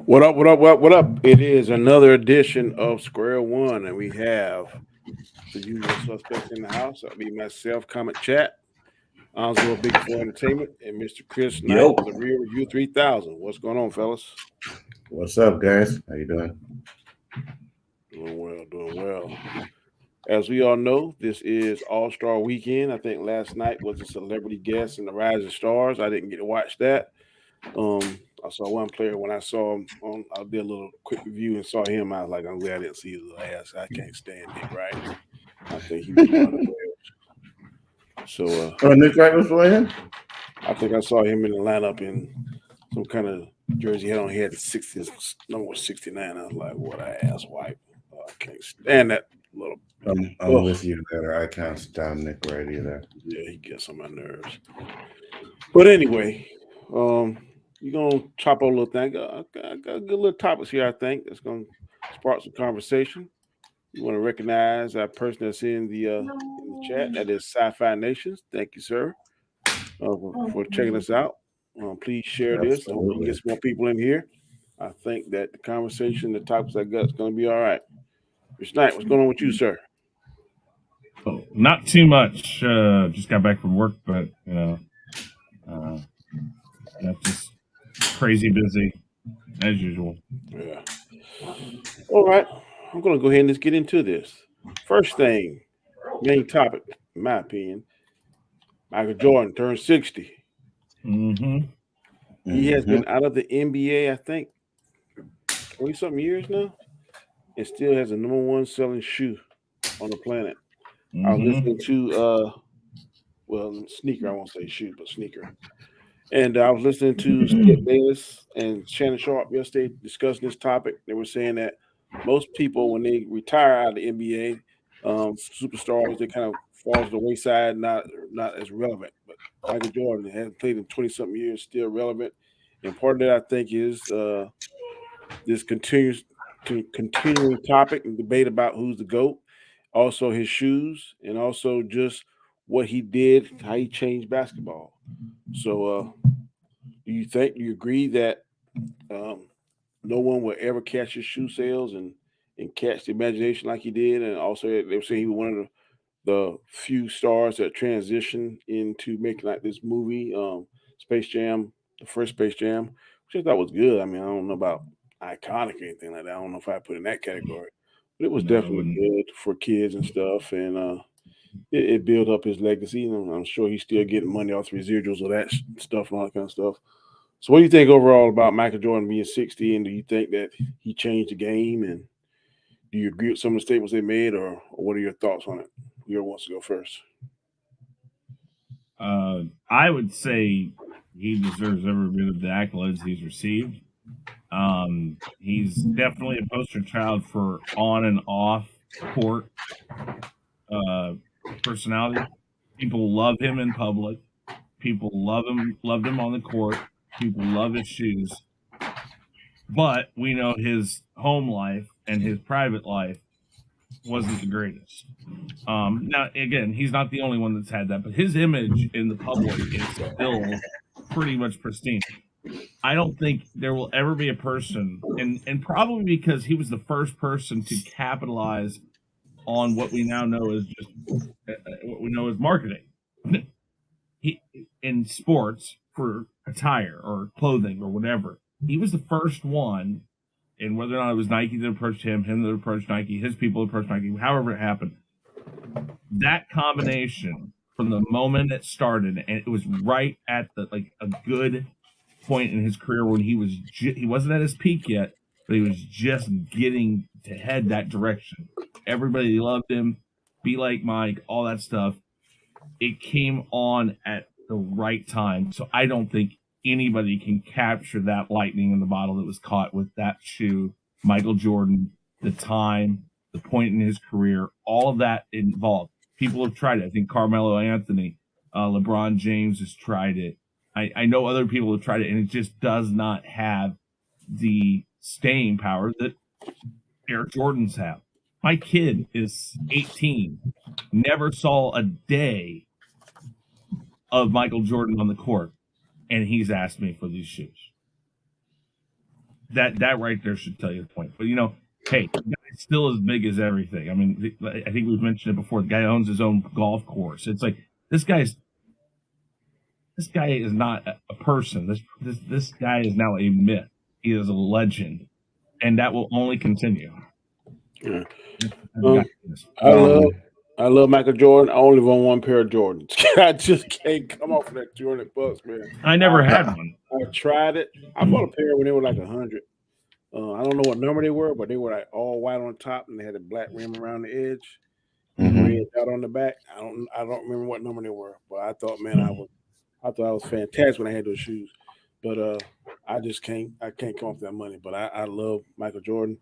What up? What up? What up? It is another edition of Square One, and we have the usual suspects in the house. That'll be myself, Comet Chat, Oswald Big for Entertainment, and Mr. Chris Knight, Yo, the Real Review 3000. What's going on, fellas? what's up, guys? How you doing? Doing well, doing well. As we all know, this is All Star Weekend. I think last night was the Celebrity Guest and the Rising Stars. I didn't get to watch that. I saw one player when I saw him on. I did a little quick review and saw him. I was like, I'm glad I didn't see his ass. I can't stand Nick Wright. I think he was one of the players. So Oh, Nick Wright was playing? I think I saw him in the lineup in some kind of jersey he had on. He had the 60, number was 69. I was like, what a ass wipe. I can't stand that little. I'm Oh, with you there. I can't stand Nick Wright either. yeah, he gets on my nerves. But anyway, you're gonna chop on a little thing. I got good little topics here. I think that's gonna spark some conversation. You want to recognize that person that's in the chat. That is Sci-Fi Nations. Thank you, sir, for checking us out. Please share this. I hope we can get Absolutely. some more people in here. I think that the conversation, the topics I got, is going to be all right. Mr. Knight, what's going on with you, sir? Oh, not too much. Just got back from work, but uh, that's just crazy busy as usual. Yeah. All right. I'm going to go ahead and let's get into this. First thing, main topic, in my opinion, Michael Jordan turned 60. Mm-hmm. He has hmm been out of the NBA, I think, 20 something years now, and still has the number one selling shoe on the planet. I was Mm-hmm. listening to, sneaker, I won't say shoe, but sneaker. And I was listening to Skip Bayless and Shannon Sharp yesterday discussing this topic. They were saying that most people, when they retire out of the NBA, superstars, they kind of falls to the wayside, not as relevant. But Michael Jordan hasn't played in 20 something years, still relevant. And part of that, I think, is this continuing topic and debate about who's the GOAT, also his shoes, and also just what he did, how he changed basketball. So, do you agree that um, no one will ever catch his shoe sales and catch the imagination like he did? And also, they were saying he was one of the few stars that transitioned into making like this movie, Space Jam, the first Space Jam, which I thought was good. I mean, I don't know about iconic or anything like that. I don't know if I put in that category, but it was No, I definitely wouldn't. good for kids and stuff. And it built up his legacy. And I'm sure he's still getting money off the residuals of that stuff and all that kind of stuff. So, what do you think overall about Michael Jordan being 60? And do you think that he changed the game? And do you agree with some of the statements they made, or what are your thoughts on it? Who wants to go first? I would say he deserves every bit of the accolades he's received. He's definitely a poster child for on and off court uh, personality. People love him in public. People loved him on the court. People love his shoes. But we know his home life and his private life wasn't the greatest. Now, again, he's not the only one that's had that, but his image in the public is still pretty much pristine. I don't think there will ever be a person, and probably because he was the first person to capitalize on what we now know as just what we know as marketing. He in sports for attire or clothing or whatever. He was the first one, and whether or not it was Nike that approached him that approached Nike, his people approached Nike, however it happened. That combination from the moment it started, and it was right at the like a good point in his career when he wasn't at his peak yet, but he was just getting to head that direction. Everybody loved him, be like Mike, all that stuff. It came on at the right time, so I don't think anybody can capture that lightning in the bottle that was caught with that shoe. Michael Jordan, the time, the point in his career, all of that involved. People have tried it. I think Carmelo Anthony, LeBron James has tried it. I know other people have tried it, and it just does not have the staying power that Air Jordans have. My kid is 18, never saw a day of Michael Jordan on the court, and he's asked me for these shoes. that right there should tell you the point. But hey, the guy's still as big as everything. I mean, I think we've mentioned it before. The guy owns his own golf course. It's like this guy is not a person. This guy is now a myth. He is a legend, and that will only continue. Yeah. The guy is. I love Michael Jordan. I only own one pair of Jordans. I just can't come off of that $200, man. I never had one. I tried it. I bought a pair when they were like 100. I don't know what number they were, but they were like all white on top and they had a black rim around the edge, red dot on the back. I don't remember what number they were, but I thought, man, I thought I was fantastic when I had those shoes. But I just can't come off that money. But I love Michael Jordan.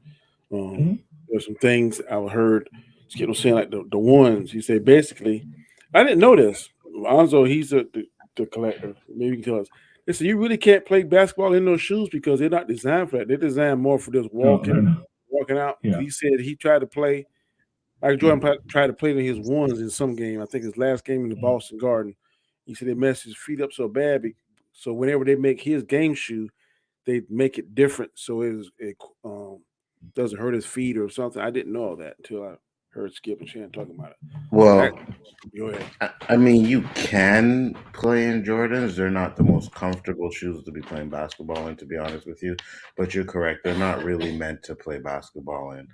There's some things I heard Skip was saying, like the ones. He said basically, I didn't know this. Alonzo, he's the collector. Maybe you can tell us. They said you really can't play basketball in those shoes because they're not designed for that. They're designed more for just walking out. Yeah. He said he tried to play. Like Jordan tried to play in his ones in some game. I think his last game in the Boston Garden. He said they messed his feet up so bad. So whenever they make his game shoe, they make it different so it doesn't hurt his feet or something. I didn't know all that until I heard Skip and Shan talking about it. Well, go ahead. I mean, you can play in Jordans. They're not the most comfortable shoes to be playing basketball in, to be honest with you. But you're correct. They're not really meant to play basketball in.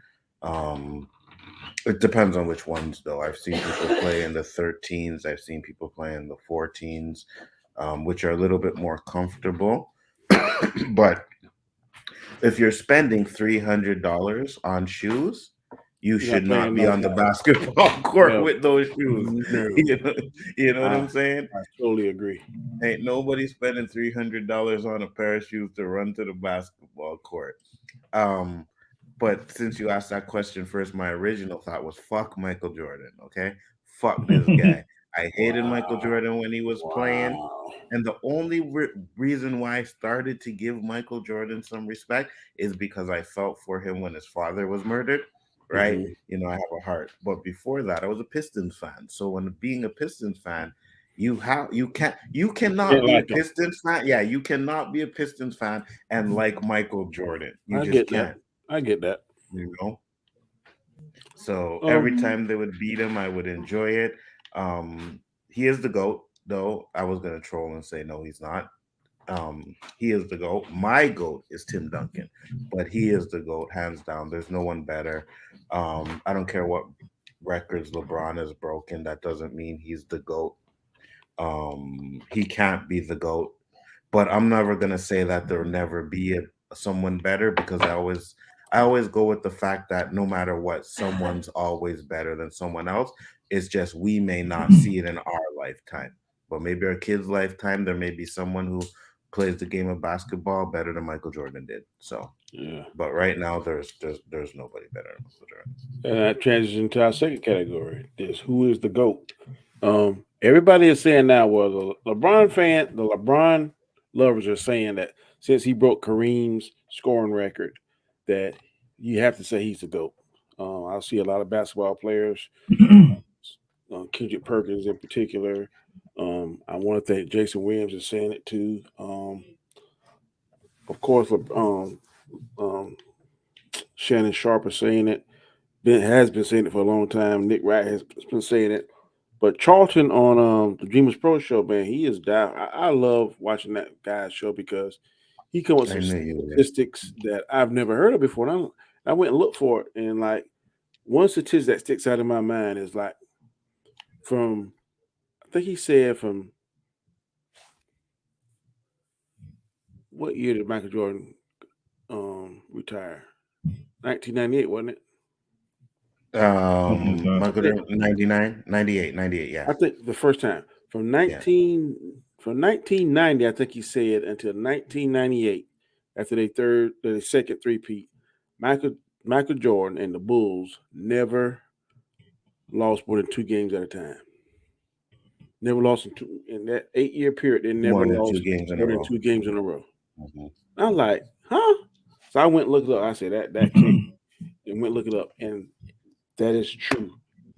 It depends on which ones, though. I've seen people play in the 13s. I've seen people play in the 14s, which are a little bit more comfortable. But if you're spending $300 on shoes, you should not be on the basketball court with those shoes. No. You know what I'm saying? I totally agree. Ain't nobody spending $300 on a pair of shoes to run to the basketball court. But since you asked that question first, my original thought was fuck Michael Jordan. Okay, fuck this guy. I hated Michael Jordan when he was playing. And the only reason why I started to give Michael Jordan some respect is because I felt for him when his father was murdered, right? I have a heart. But before that, I was a Pistons fan. So when being a Pistons fan, you cannot be a Pistons fan. Yeah, you cannot be a Pistons fan and like Michael Jordan. You just can't. I get that. So every time they would beat him, I would enjoy it. He is the GOAT. Though I was gonna troll and say no, he's not. He is the GOAT. My GOAT is Tim Duncan, but he is the GOAT, hands down. There's no one better. I don't care what records LeBron has broken. That doesn't mean he's the GOAT. He can't be the GOAT, but I'm never gonna say that there'll never be someone better because I always go with the fact that no matter what, someone's always better than someone else. It's just we may not see it in our lifetime. But maybe our kids' lifetime, there may be someone who plays the game of basketball better than Michael Jordan did. So, yeah. But right now, there's nobody better than Michael Jordan. And that transitions to our second category: is who is the GOAT? Everybody is saying now, well, the LeBron lovers are saying that since he broke Kareem's scoring record, that you have to say he's the GOAT. I see a lot of basketball players. Kendrick Perkins in particular. I want to thank Jason Williams is saying it too. Of course, Shannon Sharp is saying it. Ben has been saying it for a long time. Nick Wright has been saying it. But Charlton on the Dreamers Pro Show, man, he is down. I love watching that guy's show because he comes with some statistics that I've never heard of before. And I went and looked for it, and like one statistic that sticks out in my mind is like from, I think he said from what year did Michael Jordan retire? 1998, wasn't it? Michael Jordan, 99, 98, yeah. I think the first time from 1990, I think he said until 1998, after their second three-peat, Michael Jordan and the Bulls never lost more than 2 games at a time. Never lost in that 8-year period. They never lost more than 2 games in a row. I'm like, huh? So I went and looked it up. I said that can't. And went look it up, and that is true.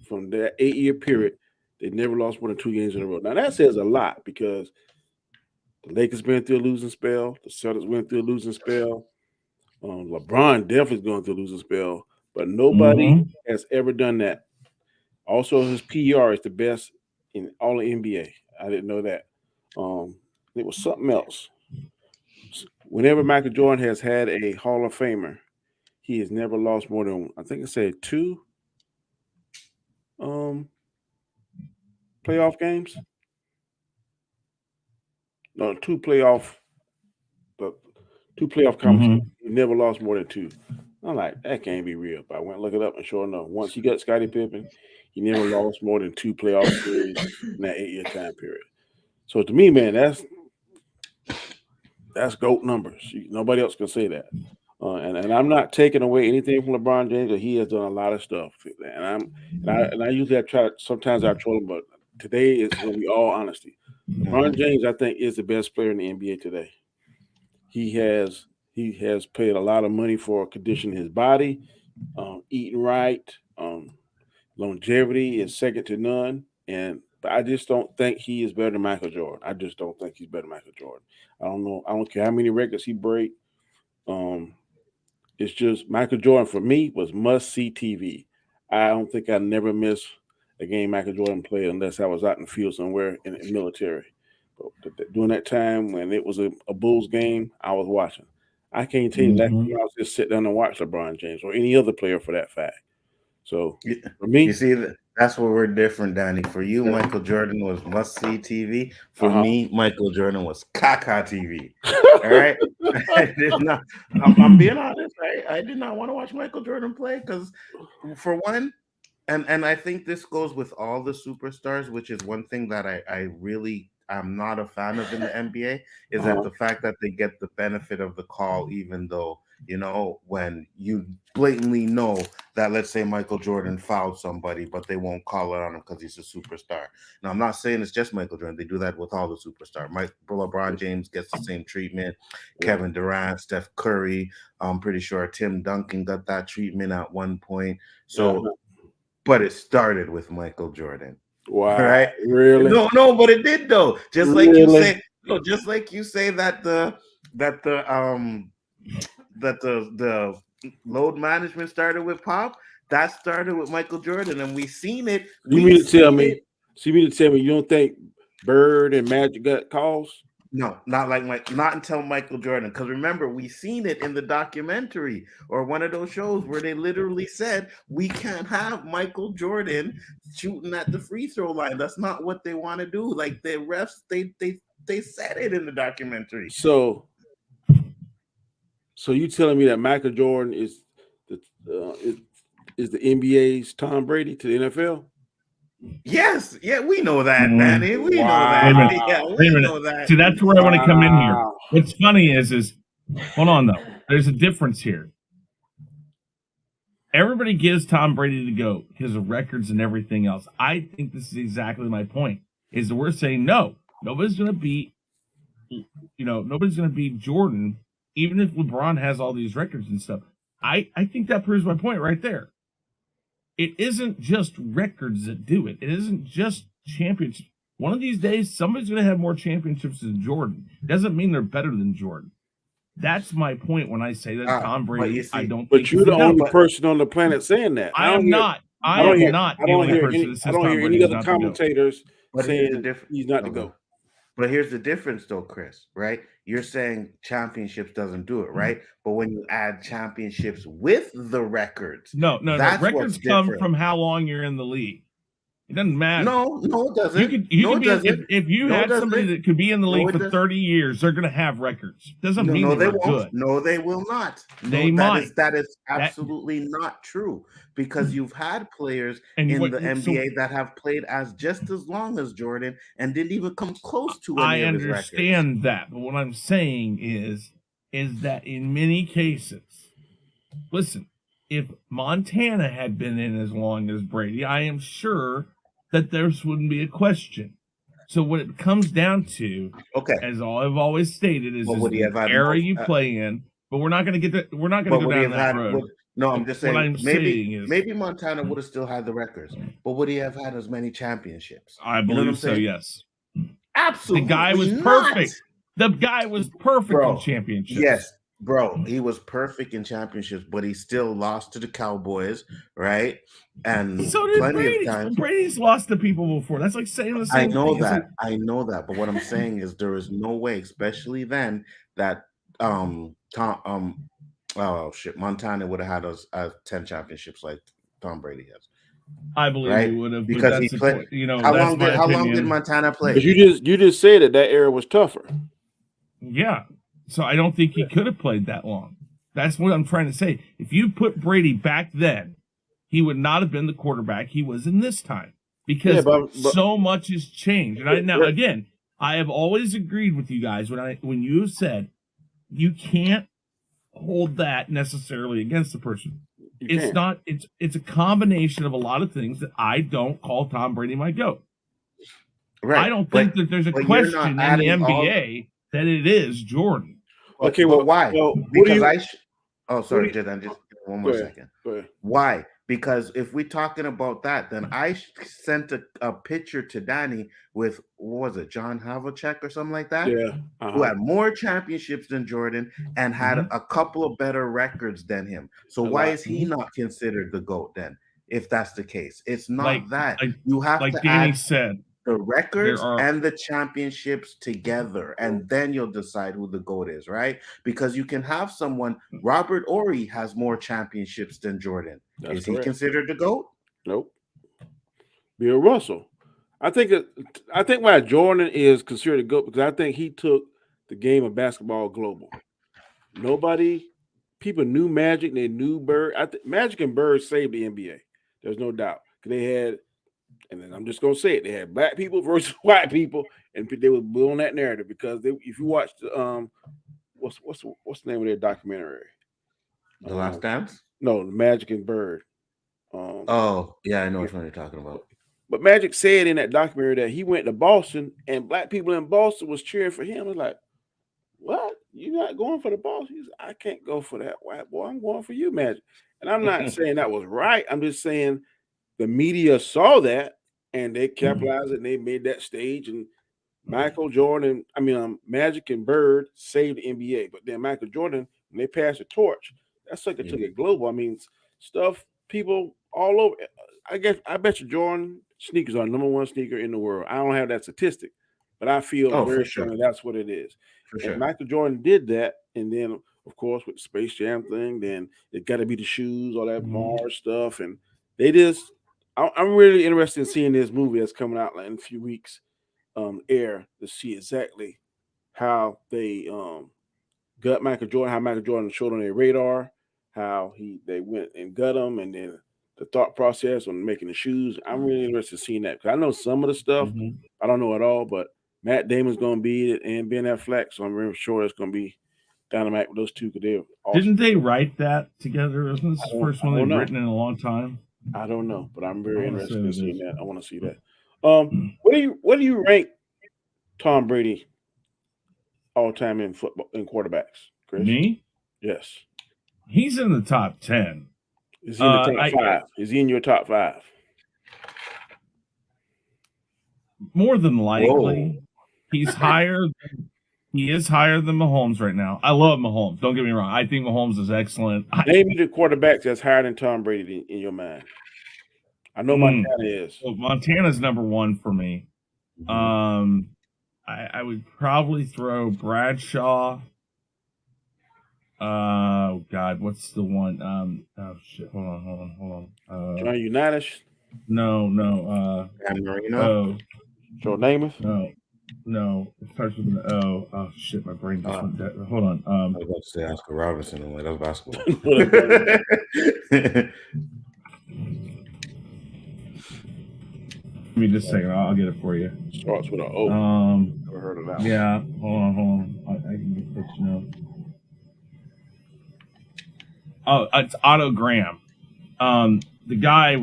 From that 8-year period, they never lost more than 2 games in a row. Now that says a lot because the Lakers went through a losing spell. The Celtics went through a losing spell. LeBron definitely is going through a losing spell, but nobody Mm-hmm. has ever done that. Also, his PER is the best in all the NBA. I didn't know that. It was something else. Whenever Michael Jordan has had a Hall of Famer, he has never lost more than I think I said two um, playoff games. No, but two playoff conferences. Mm-hmm. He never lost more than two. I'm like, that can't be real. But I went and looked it up, and sure enough, once he got Scottie Pippen, he never lost more than two playoff series in that 8 year time period. So to me, man, that's GOAT numbers. Nobody else can say that. And I'm not taking away anything from LeBron James. That he has done a lot of stuff, and I usually I try. Sometimes I troll him, but today is going to be all honesty. LeBron James, I think, is the best player in the NBA today. He has paid a lot of money for conditioning his body, eating right. Longevity is second to none, and but I just don't think he is better than Michael Jordan. I just don't think he's better than Michael Jordan. I don't know. I don't care how many records he break. Um, it's just Michael Jordan for me was must see TV. I don't think I never miss a game Michael Jordan played unless I was out in the field somewhere in the military. But during that time when it was a Bulls game, I was watching. I can't tell you that Mm-hmm. I was just sit down and watch LeBron James or any other player for that fact. So You, for you me, see that's where we're different, Danny. For you, yeah, Michael Jordan was must see TV. For uh me, Michahuh Jordan was caca TV. All huh. right, I did not. I'm being honest. I did not want to watch Michael Jordan play because, for one, and I think this goes with all the superstars, which is one thing that I really am not a fan of in the NBA, is that Uh-huh. the fact that they get the benefit of the call, even though, when you blatantly know that, let's say Michael Jordan fouled somebody, but they won't call it on him because he's a superstar. Now, I'm not saying it's just Michael Jordan. They do that with all the superstars. LeBron James gets the same treatment. Yeah. Kevin Durant, Steph Curry. I'm pretty sure Tim Duncan got that treatment at one point. So, Uh-huh. but it started with Michael Jordan, Wow. right? Really? No, but it did though. Really? Just like you say that that the um the load management started with Pop. That started with Michael Jordan, and we seen it. You We mean to tell seen me? it. So you mean to tell me you don't think Bird and Magic got calls? No, not until Michael Jordan. Because remember, we seen it in the documentary or one of those shows where they literally said we can't have Michael Jordan shooting at the free throw line. That's not what they want to do. Like the refs, they said it in the documentary. So you telling me that Michael Jordan the uh, is, is the NBA's Tom Brady to the NFL? Yes, yeah, we know that, Mm-hmm. Danny. We know Wait a that. minute. Wow. Yeah, Wait a we minute. know that. See, that's where I want to come in here. Wow. What's funny is hold on though. There's a difference here. Everybody gives Tom Brady the GOAT, his records and everything else. I think this is exactly my point. Is that we're saying no, nobody's going to beat, nobody's going to beat Jordan, even if LeBron has all these records and stuff. I think that proves my point right there. It isn't just records that do it. It isn't just championships. One of these days, somebody's going to have more championships than Jordan. Doesn't mean they're better than Jordan. That's my point when I say that Tom But you Brady, I see, don't But think you're is the the GOAT. only person on the planet saying that. I am not. I I don't am hear. not I the don't only hear person any. that I says don't Tom hear Brady any is other not the GOAT. commentators but here's the saying difference. he's not the GOAT. But here's the difference, though, Chris. Right? You're saying championships doesn't do it, right? But when you add championships with the records, No. that's what's Records come different. from how long you're in the league. It doesn't matter. No, it doesn't. You could No, it be doesn't. if you No, it had somebody doesn't. that could be in the No, league it for doesn't. 30 years, they're going to have records. Doesn't mean No, they they were won't. good. No, they will not. They No, might. that is That absolutely not true because you've had players and in what the so NBA that have played as just as long as Jordan and didn't even come close to any I of his records. understand that, but what I'm saying is that in many cases, listen, if Montana had been in as long as Brady, I am sure that there wouldn't be a question. So what it comes down to, Okay, as I've always stated, is but would he the have had era more? you play in. But we're not going to get we're not going But to go would he down have that had? road. No, I'm just What saying. I'm saying is, Maybe Montana would have still had the records, but would he have had as many championships? I You know what I'm believe so. saying? Yes, the guy Absolutely was not, perfect. The guy was perfect in bro. championships. Yes, bro, he was perfect in championships, but he still lost to the Cowboys, right? And So did plenty of Brady. times. Brady's lost to people before. That's like saying the I same know thing. It's that. like, I know that. But what I'm saying is there is no way, especially then, that Tom oh shit, Montana would have had us 10 championships like Tom Brady has, I believe he right? would have, but Because he that's the played. point. That's my How long did opinion. Montana Because play? you just said that era was tougher. Yeah. So I don't think he could have played that long. That's what I'm trying to say. If you put Brady back then, he would not have been the quarterback he was in this time Yeah, because but so much has changed. And now again, I have always agreed with you guys when you have said you can't hold that necessarily against the person. you It's can't. not. It's a combination of a lot of things that I don't call Tom Brady my GOAT. Right. I don't think that there's a you're not question in the adding all. NBA that it is Jordan. Okay, But why? well, who do Because you? oh, Who do sorry, you Jed, just one go more ahead. second. Go ahead. Why? Because if we're talking about that, then I sent a picture to Danny with, what was it, John Havlicek or something like that, Yeah. who had more championships than Jordan and had Mhm. a couple of better records than him. So A why lot. is he not considered the GOAT then? If that's the case, it's not Like that. like You have like to Danny add said, the there records are. and the championships together, and then you'll decide who the GOAT is, right? Because you can have someone, Robert Ory has more championships than Jordan. That's Is he correct. considered the GOAT? Nope. Bill Russell. I think why Jordan is considered a GOAT because I think he took the game of basketball global. People knew Magic, they knew Bird. Magic and Bird saved the NBA. There's no doubt. They had, and then I'm just gonna say it, they had black people versus white people, and they were building that narrative because if you watch what's the name of their documentary? The Last Dance? No, Magic and Bird. Oh, yeah, I know which one you're talking about. But Magic said in that documentary that he went to Boston and black people in Boston was cheering for him. It's like, what? You're not going for the Boston? He said, I can't go for that white boy. I'm going for you, Magic. And I'm not saying that was right. I'm just saying the media saw that and they capitalized it and they made that stage. And Magic and Bird saved the NBA. But then Michael Jordan, when they passed the torch, that sucker took it global. I mean, people all over. I bet you Jordan sneakers are number one sneaker in the world. I don't have that statistic, but I feel Oh, very for sure. strongly that's what it is. For And sure. Michael Jordan did that, and then of course with the Space Jam thing, then it got to be the shoes, all that Mars stuff, and they just. I'm really interested in seeing this movie that's coming out in a few weeks, air to see exactly how they gut Michael Jordan, how Michael Jordan showed on their radar, how they went and gut him, and then the thought process on making the shoes. I'm really interested in seeing that because I know some of the stuff. Mhm. I don't know it all, but Matt Damon's going to be it and Ben Affleck, so I'm really sure it's going to be dynamite with those two because they're awesome. Didn't they write that together? Isn't this the first one they've know. written in a long time? I don't know, but I'm very I wanna interested say in it seeing is. that. I want to see that. What do you rank Tom Brady all time in football in quarterbacks, Chris? Me? Yes. He's in the top 10. Is he in the top five? Is he in your top five? More than likely. He's higher. He is higher than Mahomes right now. I love Mahomes. Don't get me wrong. I think Mahomes is excellent. Name me the quarterback that's higher than Tom Brady in your mind. I know Montana is. Well, Montana's number one for me. I would probably throw Bradshaw. Oh God, what's the one? Oh shit! Hold on. John Unitas. No. Dan Marino. Oh, Joe Namath. No. It starts with an O. Oh shit! My brain just went dead. Hold on. I was about to say Oscar Robinson. I'm like, that's basketball. Give me just a second. I'll get it for you. Starts with an O. Never heard of that. Yeah. Hold on. I can get this Oh, it's Otto Graham. The guy.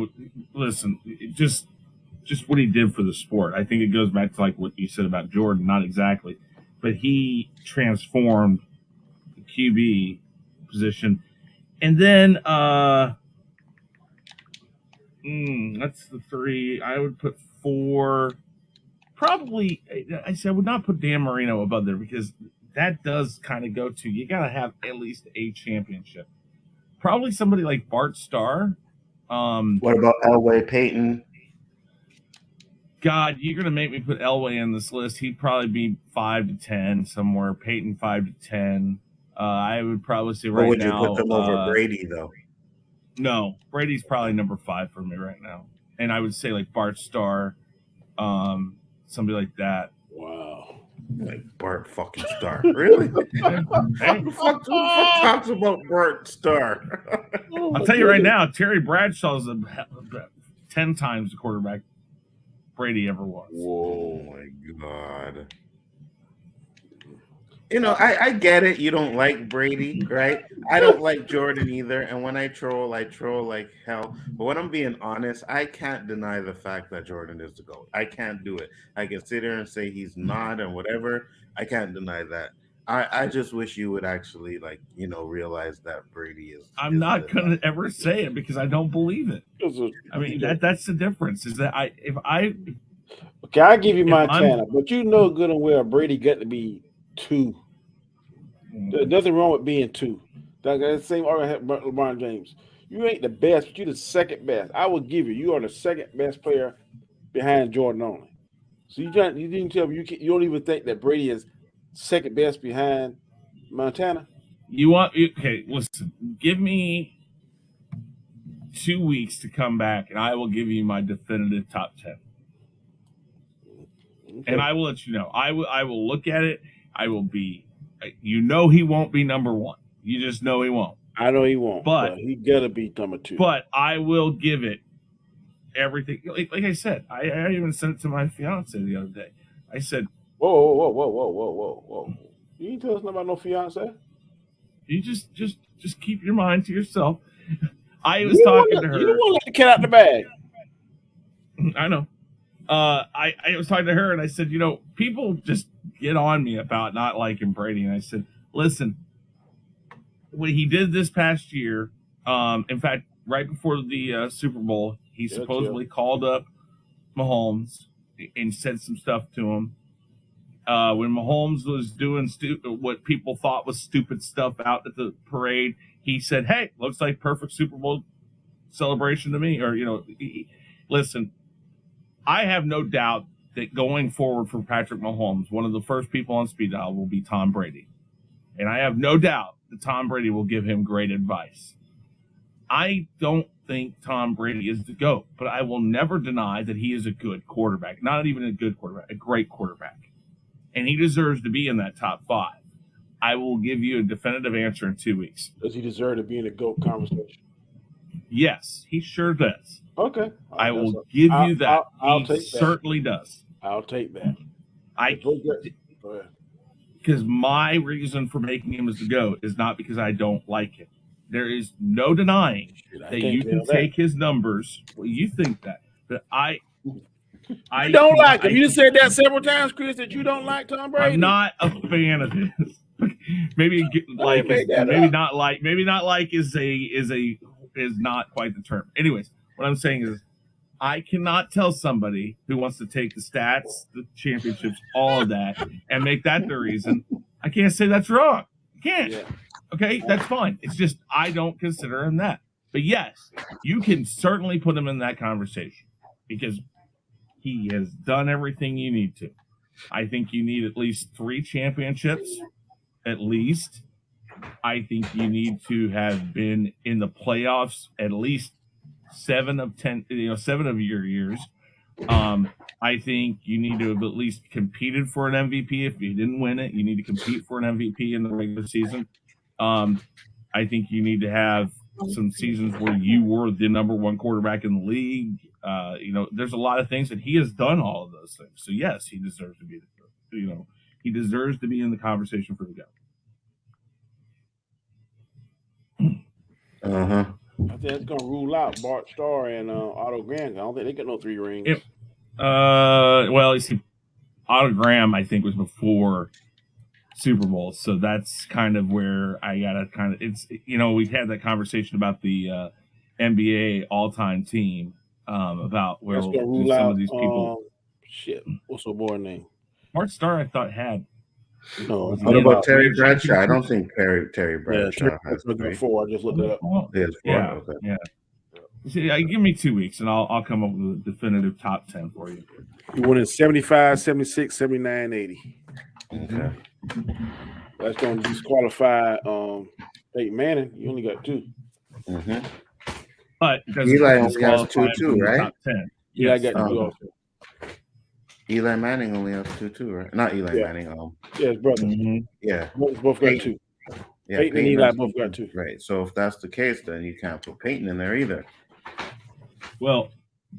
Listen, just what he did for the sport. I think it goes back to like what you said about Jordan. Not exactly, but he transformed the QB position, and then that's the three. I would put four. Probably, I would not put Dan Marino above there because that does kind of go to, you got to have at least a championship. Probably somebody like Bart Starr. What about Elway Payton? God, you're gonna make me put Elway in this list. He'd probably be 5 to 10 somewhere. Peyton 5 to 10. I would probably say Or right would you now. put them over Brady though? No, Brady's probably number 5 for me right now, and I would say like Bart Starr, somebody like that. Wow. Like Bart fucking Starr. Really? Hey, Who the fuck talks about Bart Starr? I'll tell you right now, Terry Bradshaw's 10 times the quarterback Brady ever was. Oh my God. You know, I get it. You don't like Brady, right? I don't like Jordan either. And when I troll like hell. But when I'm being honest, I can't deny the fact that Jordan is the GOAT. I can't do it. I can sit here and say he's not and whatever. I can't deny that. I just wish you would actually realize that Brady is. I'm not gonna ever say it because I don't believe it. I mean that's the difference. Is that okay, I give you Montana, but you know good and well Brady got to be 2. There's nothing wrong with being 2. That's the same argument had LeBron James. You ain't the best, but you're the second best. I will give you. You are the second best player behind Jordan only. So you didn't tell me you don't even think that Brady is second best behind Montana. Okay? Listen, give me 2 weeks to come back, and I will give you my definitive top 10. Okay. And I will let you know. I will look at it. I will be. He won't be number 1. You just know he won't. I know he won't, but he gotta be number 2. But I will give it everything. Like I said, I even sent it to my fiance the other day. I said, "Whoa! You ain't tell us nothing about no fiance. You just keep your mind to yourself." I was talking to her. You don't want to let the cat out the bag. I know. I was talking to her and I said, people just get on me about not liking Brady. And I said, listen, what he did this past year, in fact, right before the Super Bowl, he supposedly called up Mahomes and said some stuff to him. When Mahomes was doing what people thought was stupid stuff out at the parade, he said, hey, looks like perfect Super Bowl celebration to me. Or, listen, I have no doubt that going forward for Patrick Mahomes, one of the first people on speed dial will be Tom Brady. And I have no doubt that Tom Brady will give him great advice. I don't think Tom Brady is the GOAT, but I will never deny that he is a good quarterback. Not even a good quarterback, a great quarterback. And he deserves to be in that top 5. I will give you a definitive answer in 2 weeks. Does he deserve to be in the GOAT conversation? Yes, he sure does. Okay. I will give you that. I'll he take certainly does. I'll take that. Go ahead. Because my reason for making him as the GOAT is not because I don't like him. There is no denying that you can take his numbers. Well, you think that. But I don't like him. You said that several times, Chris, that you don't like Tom Brady. I'm not a fan of his. Maybe not like is not quite the term. Anyways, what I'm saying is I cannot tell somebody who wants to take the stats, the championships, all of that, and make that the reason. I can't say that's wrong. I can't. Yeah. Okay, that's fine. It's just I don't consider him that. But yes, you can certainly put him in that conversation because he has done everything you need to. I think you need at least 3 championships, at least. I think you need to have been in the playoffs at least 7 of your years. I think you need to have at least competed for an MVP. If you didn't win it, you need to compete for an MVP in the regular season. I think you need to have some seasons where you were the number 1 quarterback in the league. There's a lot of things that he has done all of those things. So yes, he deserves to be he deserves to be in the conversation for the GOAT. I think that's gonna rule out Bart Starr and Otto Graham. I don't think they got no 3 rings. Well, you see, Otto Graham I think was before Super Bowl, so that's kind of where I gotta we've had that conversation about the NBA all-time team about where that's gonna rule out some of these people. What's her boy name? Bart Starr I thought had. No, Was he What in about Terry three Bradshaw? I don't championships? think Terry yeah, Terry Bradshaw has got three. 4. I just looked it up. Well, He has 4. yeah, Okay. yeah. See, give me 2 weeks and I'll come up with a definitive top 10 for you. He won in 75, 76, 79, 80. Okay. That's going to disqualify Peyton Manning. You only got 2. Mm-hmm. But it doesn't Eli only has disqualify 2 him too, from the right? top 10. Yeah, I Yes. got 2 also. Eli Manning only has 2 too, right? Not Eli Yeah. Manning. Yeah, his brother. Yeah. Both got Peyton. 2. Yeah, Peyton and Eli has both got 2. Right. So if that's the case, then you can't put Peyton in there either. Well,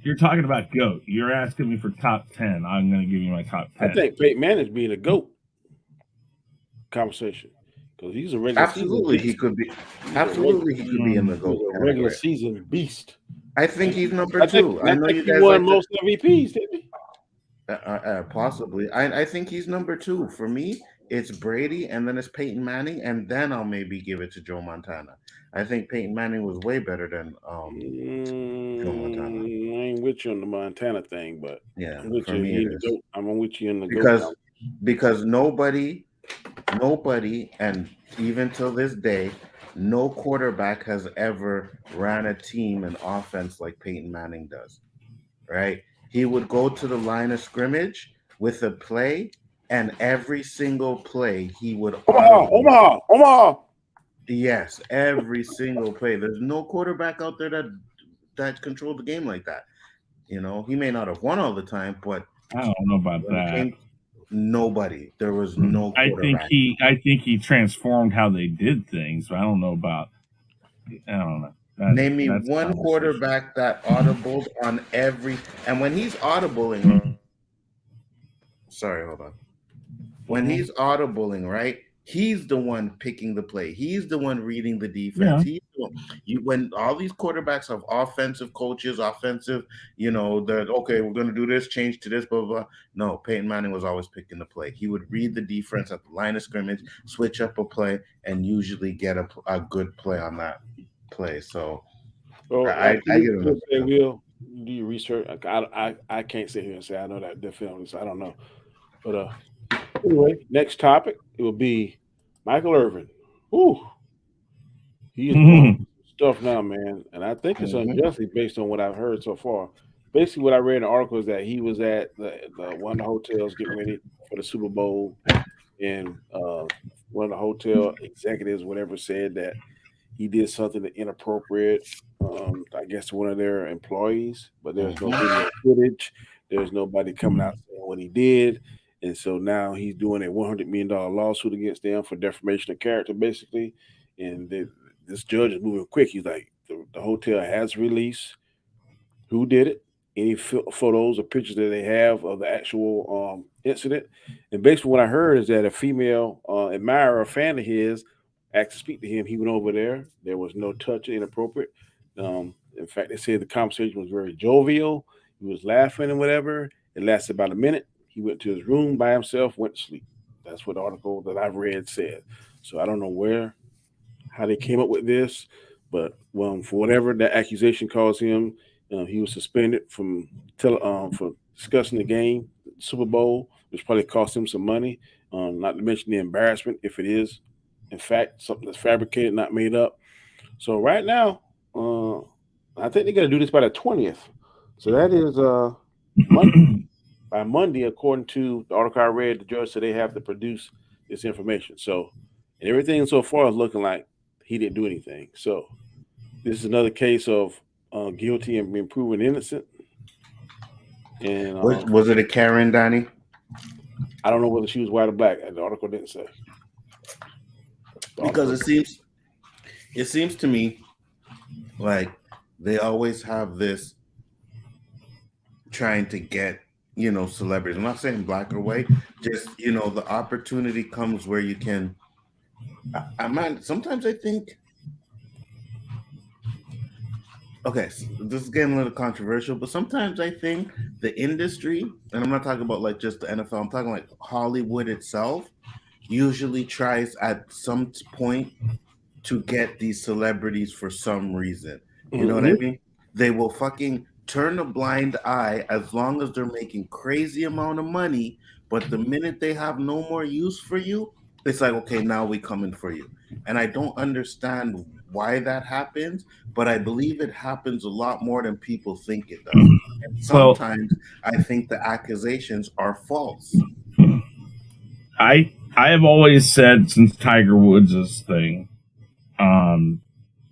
you're talking about GOAT. You're asking me for top 10. I'm going to give you my top 10. I think Peyton Manning's being a GOAT conversation because he's a regular Absolutely, season he beast. could be. Absolutely, he could be in the He's GOAT a regular category. season beast. I think he's number I think, 2. I I know think you he guys won like most MVPs, didn't he? possibly. I think he's number 2 for me. It's Brady, and then it's Peyton Manning, and then I'll maybe give it to Joe Montana. I think Peyton Manning was way better than Joe Montana. I ain't with you on the Montana thing, but Yeah, I'm with for you. me He it in the is GOAT. I'm with you in the GOAT. because nobody, and even till this day, no quarterback has ever ran a team and offense like Peyton Manning does. Right? He would go to the line of scrimmage with a play, and every single play he would Omaha. Yes, every single play. There's no quarterback out there that controlled the game like that. You know, he may not have won all the time, but I don't know about that. Nobody. There was no quarterback. I think he transformed how they did things, but I don't know about. I don't know. Name me one quarterback that audibled on every. And when he's audibling, sorry, hold on. When he's audibling, right? He's the one picking the play. He's the one reading the defense. Yeah. When all these quarterbacks have offensive coaches, that okay, we're going to do this, change to this, blah, blah, blah. No, Peyton Manning was always picking the play. He would read the defense at the line of scrimmage, switch up a play, and usually get a good play on that play. So I give him Will, do your research. I can't sit here and say I know that definitely. So I don't know. But anyway, next topic it will be Michael Irvin. Whew. He is doing stuff now, man, and I think it's unjustly based on what I've heard so far. Basically, what I read in the article is that he was at one of the hotels getting ready for the Super Bowl, and one of the hotel executives, whatever, said that he did something inappropriate, I guess, to one of their employees, but there's no video footage. There's nobody coming out saying what he did. And so now he's doing a $100 million lawsuit against them for defamation of character, basically. And this judge is moving quick. He's like, the hotel has released who did it, any photos or pictures that they have of the actual incident. And basically what I heard is that a female admirer, a fan of his, asked to speak to him. He went over there. There was no touch inappropriate. In fact, they said the conversation was very jovial. He was laughing and whatever. It lasted about a minute. He went to his room by himself, went to sleep. That's what the article that I've read said. So I don't know how they came up with this, but for whatever that accusation caused him, he was suspended from for discussing the game, Super Bowl, which probably cost him some money. Not to mention the embarrassment if it is, in fact, something that's fabricated, not made up. So right now, I think they're going to do this by the 20th. So that is Monday. By Monday, according to the article I read, the judge said they have to produce this information. So everything so far is looking like he didn't do anything. So this is another case of guilty and being proven innocent. And was it a Karen, Danny? I don't know whether she was white or black. The article didn't say. Because it seems to me like they always have this trying to get celebrities. I'm not saying black or white, just the opportunity comes where you can. Sometimes I think. Okay, so this is getting a little controversial, but sometimes I think the industry, and I'm not talking about like just the NFL, I'm talking like Hollywood itself, usually tries at some point to get these celebrities for some reason. You know what I mean? They will fucking turn a blind eye as long as they're making crazy amount of money But the minute they have no more use for you, it's like, okay, now we coming for you. And I don't understand why that happens, but I believe it happens a lot more than people think it does. And Well, sometimes I think the accusations are false. I have always said since Tiger Woods' thing, um,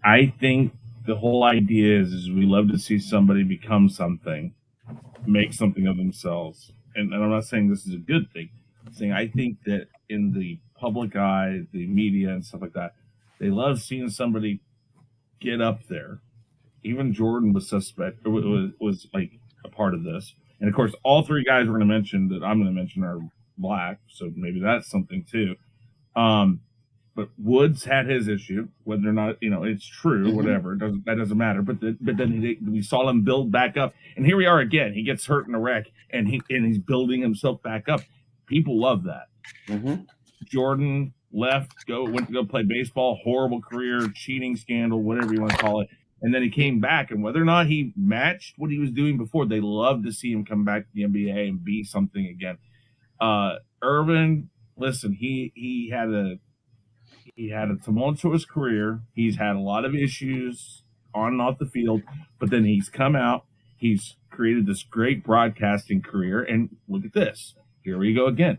I think the whole idea is we love to see somebody become something, make something of themselves. And I'm not saying this is a good thing. I'm saying I think that in the public eye, the media and stuff like that, they love seeing somebody get up there. Even Jordan was suspect, was like a part of this. And of course, all three guys we're going to mention that I'm going to mention are black, so maybe that's something too. Um, but Woods had his issue, whether or not it's true, Mhm. whatever. That doesn't matter. But then we saw him build back up, and here we are again. He gets hurt in a wreck, and he's building himself back up. People love that. Mhm. Jordan went to go play baseball, horrible career, cheating scandal, whatever you want to call it. And then he came back, and whether or not he matched what he was doing before, they love to see him come back to the NBA and be something again. Irvin, listen, he had a tumultuous career. He's had a lot of issues on and off the field, but then he's come out. He's created this great broadcasting career, and look at this. Here we go again.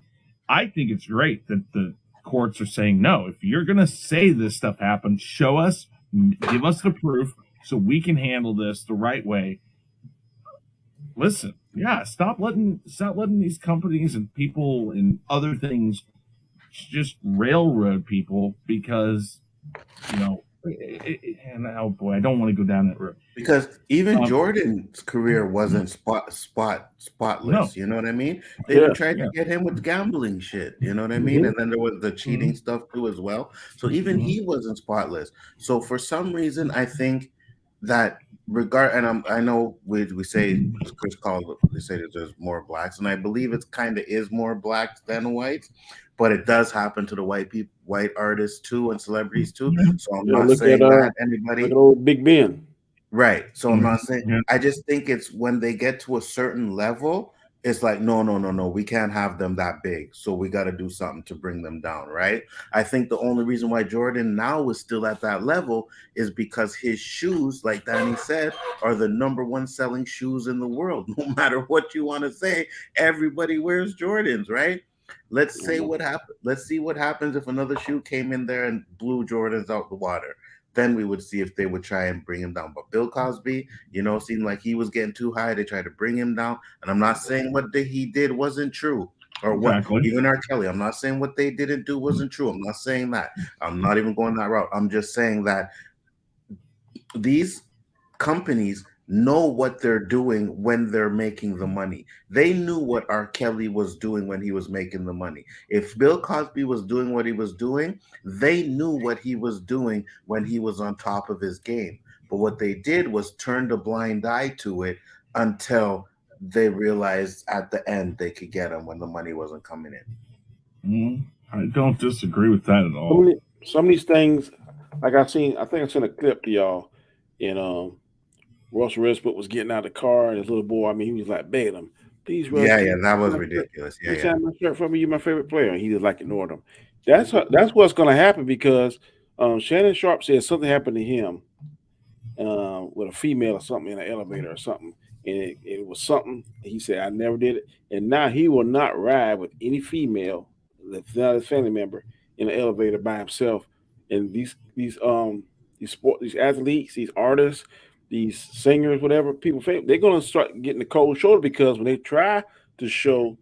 I think it's great that the courts are saying no. If you're going to say this stuff happened, show us, give us the proof, so we can handle this the right way. Listen, yeah, stop letting these companies and people and other things just railroad people because and oh boy, I don't want to go down that road. Because even Um, Jordan's career wasn't no, spotless. You know what I mean? They Yeah. even tried to yeah, get him with gambling shit. You know what I mean? Mhm. And then there was the cheating mhm, stuff too as well. So even mhm, he wasn't spotless. So for some reason, I think that I know we say Chris called they say that there's more blacks, and I believe it's kind of is more blacks than whites, but it does happen to the white artists too, and celebrities too. yeah, So I'm Yeah. not saying that Look at anybody. old Big Ben. Right. So I'm mhm, not saying, yeah, I just think it's when they get to a certain level, it's like, no, no, no, no, we can't have them that big. So we got to do something to bring them down. Right. I think the only reason why Jordan now is still at that level is because his shoes, like Danny said, are the number one selling shoes in the world. No matter what you want to say, everybody wears Jordans. Right. Let's say Mhm. what happened. Let's see what happens if another shoe came in there and blew Jordans out the water. Then we would see if they would try and bring him down. But Bill Cosby, seemed like he was getting too high. They tried to bring him down. And I'm not saying what he did wasn't true, or what exactly. even R. Kelly. I'm not saying what they didn't do wasn't true. I'm not saying that. I'm not even going that route. I'm just saying that these companies know what they're doing when they're making the money. They knew what R. Kelly was doing when he was making the money. If Bill Cosby was doing what he was doing, they knew what he was doing when he was on top of his game. But what they did was turn a blind eye to it until they realized at the end they could get him when the money wasn't coming in. I don't disagree with that at Some of, all. the, some of these things, like I think I sent a clip to y'all, and Russell Westbrook was getting out of the car, and his little boy, I mean, he was like begging him, "Please, Russ, Yeah, can yeah, you that sign was my shirt? ridiculous. Can Yeah, you yeah. sign my shirt for me? You're my favorite player." And he just like ignored him. That's what's going to happen because Shannon Sharp said something happened to him with a female or something in an elevator or something. And it was something he said, "I never did it." And now he will not ride with any female that's not his family member in an elevator by himself. And these athletes, these artists, these singers, whatever people, they're gonna start getting the cold shoulder because when they try to show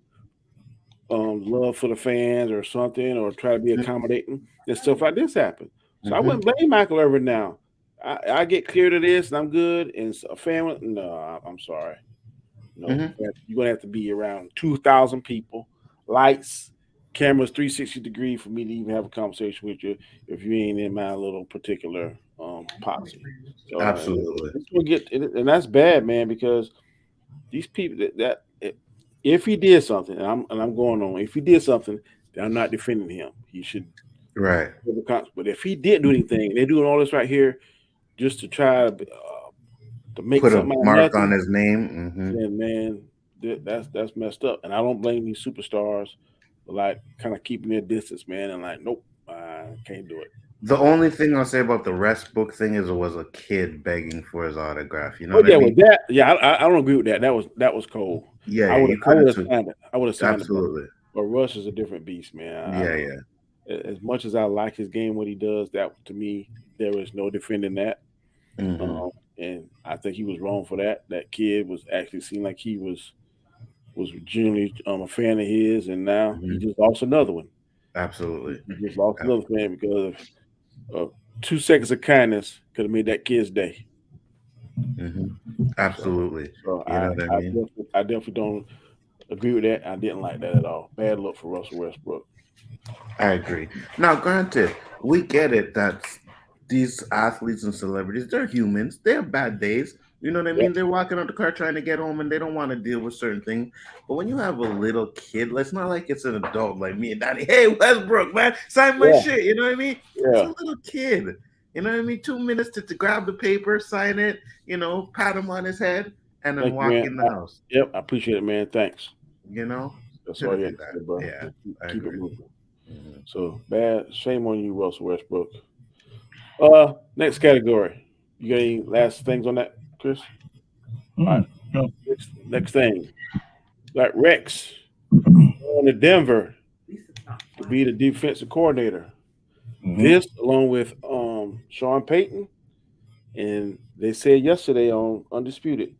love for the fans or something, or try to be accommodating, and stuff like this happen. So I Mm-hmm. wouldn't blame Michael Irvin now. I get clear to this, and I'm good. And a family, no, I'm sorry, no, Mm-hmm. you're gonna have to be around 2,000 people, lights, cameras, 360 degree for me to even have a conversation with you if you ain't in my little particular posse. So Absolutely. it's gonna get, and that's bad, man, because these people if he did something, and I'm going on, if he did something, then I'm not defending him. He should Right. have a but if he didn't do anything, they're doing all this right here just to try to make Put a something out of mark on nothing, his name. Mm-hmm. then man, that's messed up. And I don't blame these superstars for like kind of keeping their distance, man. And like, nope, I can't do it. The only thing I'll say about the rest book thing is it was a kid begging for his autograph. You know Oh what I yeah, with mean? that, yeah, I don't agree with that. That was cold. Yeah, I yeah, would you I could would have have took signed it. I would have signed it, absolutely. but Russ is a different beast, man. I Yeah, don't. yeah. As much as I like his game, what he does, that to me, there is no defending that. Hmm. Um, and I think he was wrong for that. That kid was actually seemed like he was genuinely a fan of his, and now he Hmm. just lost another one. Absolutely. He just lost another fan because of 2 seconds of kindness could have made that kid's day. Hmm. So, Absolutely. so You know what I mean? I definitely don't agree with that. I didn't like that at all. Bad look for Russell Westbrook. I agree. Now, granted, we get it that these athletes and celebrities, they're humans. They have bad days. You know what I Yep. mean? They're walking out the car trying to get home and they don't want to deal with certain things. But when you have a little kid, it's not like it's an adult like me and Daddy. Hey, Westbrook, man, sign my Yeah. shit. You know what I mean? It's a Yeah. little kid. You know what I mean? 2 minutes to grab the paper, sign it, pat him on his head, and then Thank you, walk man. in the house. Yep. I appreciate it, man. Thanks. You know? That's Should all have you had did to that. say, bro. Yeah, Just I keep it agree. moving. Mhm. So bad. Shame on you, Russell Westbrook. Next category. You got any last things on that, Chris? All right. No. Next thing. Got Rex on to Denver to be the defensive coordinator. Mhm. This, along with Sean Payton, and they said yesterday on Undisputed,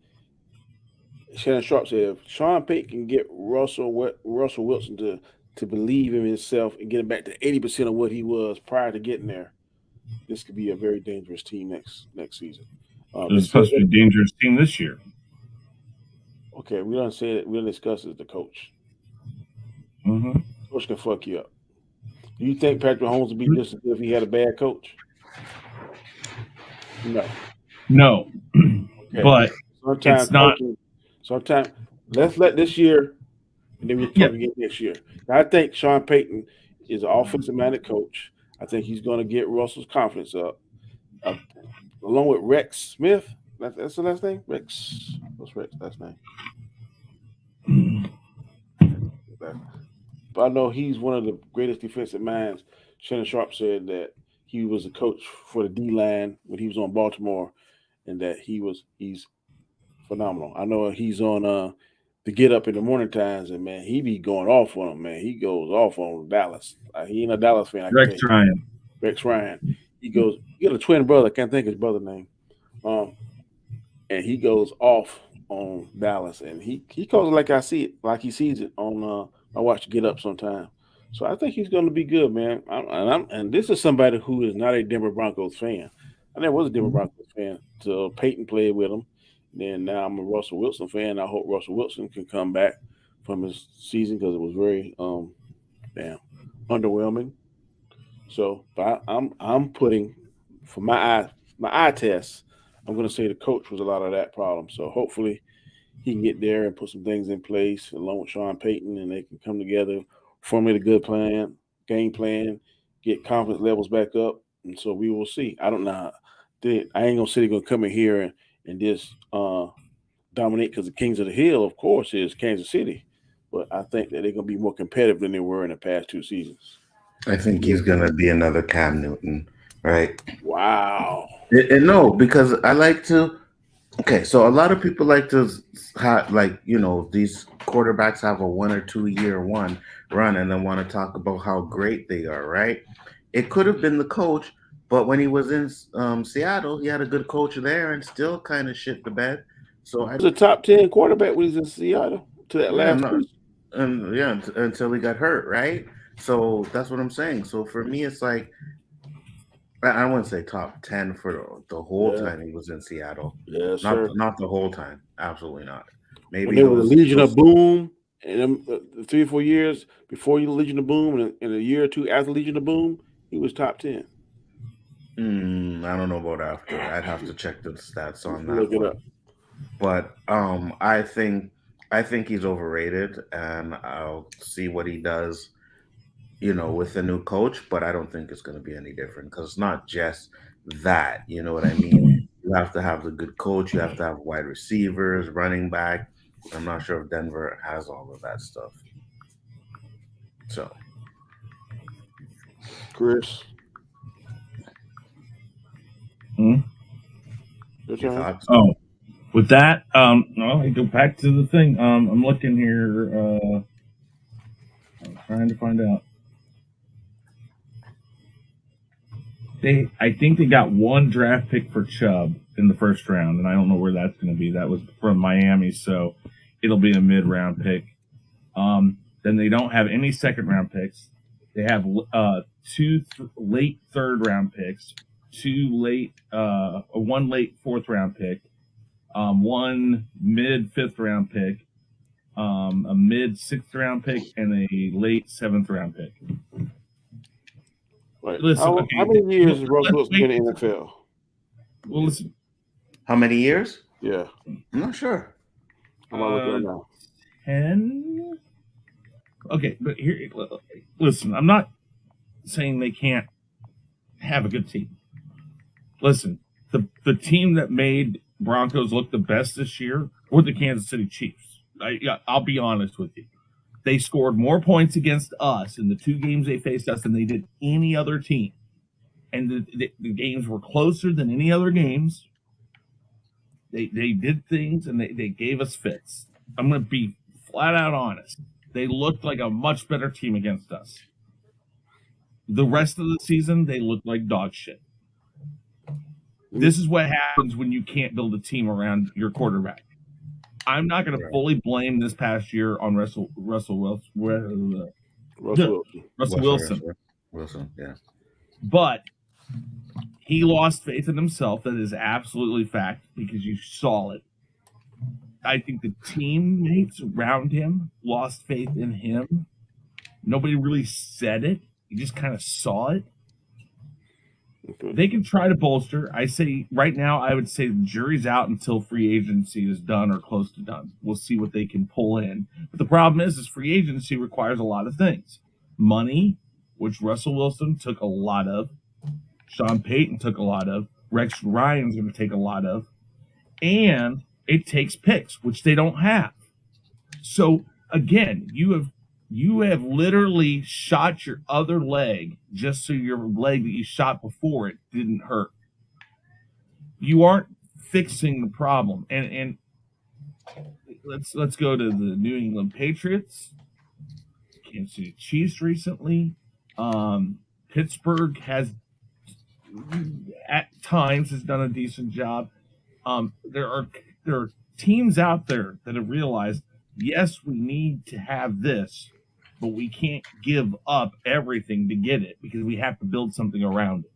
Shannon Sharp said if Sean Payton can get Russell Wilson to believe in himself and get him back to 80% of what he was prior to getting there, this could be a very dangerous team next season. It They was said supposed to be a dangerous team this year. okay, we don't say it. We don't discuss it. The coach. Hmm. Coach can fuck you up. Do you think Patrick Mahomes would be just as good if he had a bad coach? No. No, Okay. but Sometimes it's not. coaching. Sometimes let's let this year, and then we Yeah, talk again next year. I think Sean Payton is an offensive minded coach. I think he's going to get Russell's confidence up, uh, along with Rex Smith. That's the last name. Rex. What's Rex last name? But I know he's one of the greatest defensive minds. Shannon Sharp said that he was a coach for the D line when he was on Baltimore, and that he's phenomenal. I know he's on the Get Up in the Morning Times, and man, he be going off on him. Man, he goes off on Dallas. He ain't a Dallas fan, I can Rex tell you. Ryan. Rex Ryan. He goes. He got a twin brother. I can't think of his brother name. Um, and he goes off on Dallas, and he calls it like I see it, like he sees it on. I watch Get Up sometime, so I think he's going to be good, man. And this is somebody who is not a Denver Broncos fan. I never was a Denver Broncos fan till Peyton played with him. Then now I'm a Russell Wilson fan. I hope Russell Wilson can come back from his season because it was very damn underwhelming. So, but I'm putting for my eye test. I'm going to say the coach was a lot of that problem. So hopefully he can get there and put some things in place along with Sean Payton, and they can come together, formulate a good game plan, get confidence levels back up, and so we will see. I don't know. I ain't gonna say they're gonna come in here and just dominate because the Kings of the Hill, of course, is Kansas City, but I think that they're gonna be more competitive than they were in the past 2 seasons. I think Yeah. he's gonna be another Cam Newton, right? Wow. No, because I like to. Okay, so a lot of people like to have, like, these quarterbacks have a 1 or 2 year run, and then want to talk about how great they are, right? It could have been the coach, but when he was in Seattle, he had a good coach there, and still kind of shit the bed. So He was a top 10 quarterback when he was in Seattle to that yeah, last no, season. and yeah, until he got hurt, right? So that's what I'm saying. So for me, it's like I wouldn't say top 10 for the whole Yeah. time he was in Seattle. Yes, Not sir. not the whole time. Absolutely not. When Maybe they were the Legion of those. Boom, and them, 3 or 4 years before you Legion of Boom, and a year or two after Legion of Boom, he was top 10. I don't know about after. I'd have to check the stats You on can that look it up. one. But I think he's overrated, and I'll see what he does. With the new coach, but I don't think it's going to be any different because it's not just that. You know what I mean? You have to have the good coach. You have to have wide receivers, running back. I'm not sure if Denver has all of that stuff. So, Chris, Hmm? your your turn. thoughts? Oh, with that, well, I go back to the thing. I'm looking here. I'm trying to find out. I think they got one draft pick for Chubb in the first round, and I don't know where that's going to be. That was from Miami, so it'll be a mid-round pick. Then they don't have any second-round picks. They have two late third-round picks, one late fourth-round pick, one mid fifth-round pick, a mid sixth-round pick, and a late seventh-round pick. Right. Listen, How okay, many years has let's Russell Wilson been wait. in the NFL? Well, listen. How many years? Yeah, I'm not sure. I'm not looking right now. 10. Okay, but here, listen. I'm not saying they can't have a good team. Listen, the team that made Broncos look the best this year were the Kansas City Chiefs. I'll be honest with you. They scored more points against us in the two games they faced us than they did any other team. And the games were closer than any other games. They did things and they gave us fits. I'm going to be flat out honest. They looked like a much better team against us. The rest of the season, they looked like dog shit. This is what happens when you can't build a team around your quarterback. I'm not going to fully blame this past year on Russell Wilson. Wilson, yeah. But he lost faith in himself. That is absolutely fact because you saw it. I think the teammates around him lost faith in him. Nobody really said it. You just kind of saw it. Okay. They can try to bolster. I say right now, I would say the jury's out until free agency is done or close to done. We'll see what they can pull in. But the problem is free agency requires a lot of things. Money, which Russell Wilson took a lot of. Sean Payton took a lot of. Rex Ryan's going to take a lot of. And it takes picks, which they don't have. So, again, you have literally shot your other leg just so your leg that you shot before it didn't hurt. You aren't fixing the problem. And let's go to the New England Patriots, Kansas City Chiefs recently. Pittsburgh has at times has done a decent job. There are teams out there that have realized, yes, we need to have this, but we can't give up everything to get it because we have to build something around it.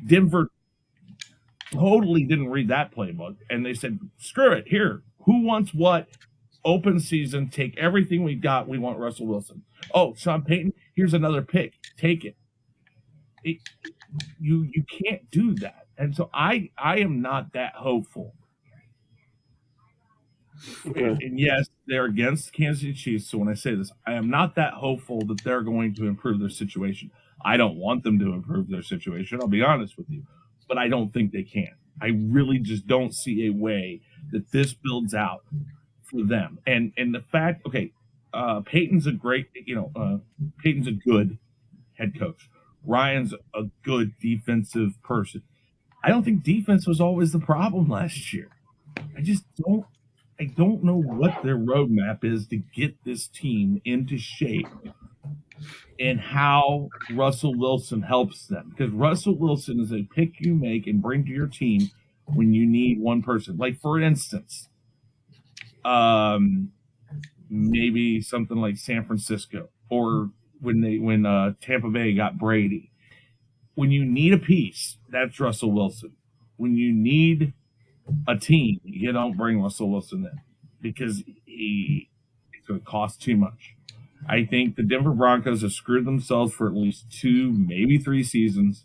Denver totally didn't read that playbook, and they said, screw it, here, who wants what? Open season, take everything we got, we want Russell Wilson. Oh, Sean Payton, here's another pick, take it. You can't do that. And so I am not that hopeful. Okay. And yes, they're against the Kansas City Chiefs. So when I say this, I am not that hopeful that they're going to improve their situation. I don't want them to improve their situation. I'll be honest with you, but I don't think they can. I really just don't see a way that this builds out for them. And the fact, okay, Peyton's a great, Peyton's a good head coach. Ryan's a good defensive person. I don't think defense was always the problem last year. I don't know what their roadmap is to get this team into shape and how Russell Wilson helps them. Because Russell Wilson is a pick you make and bring to your team when you need one person. Like, for instance, maybe something like San Francisco or when Tampa Bay got Brady. When you need a piece, that's Russell Wilson. When you need a team, you don't bring Russell Wilson in because it's going to cost too much. I think the Denver Broncos have screwed themselves for at least 2, maybe 3 seasons.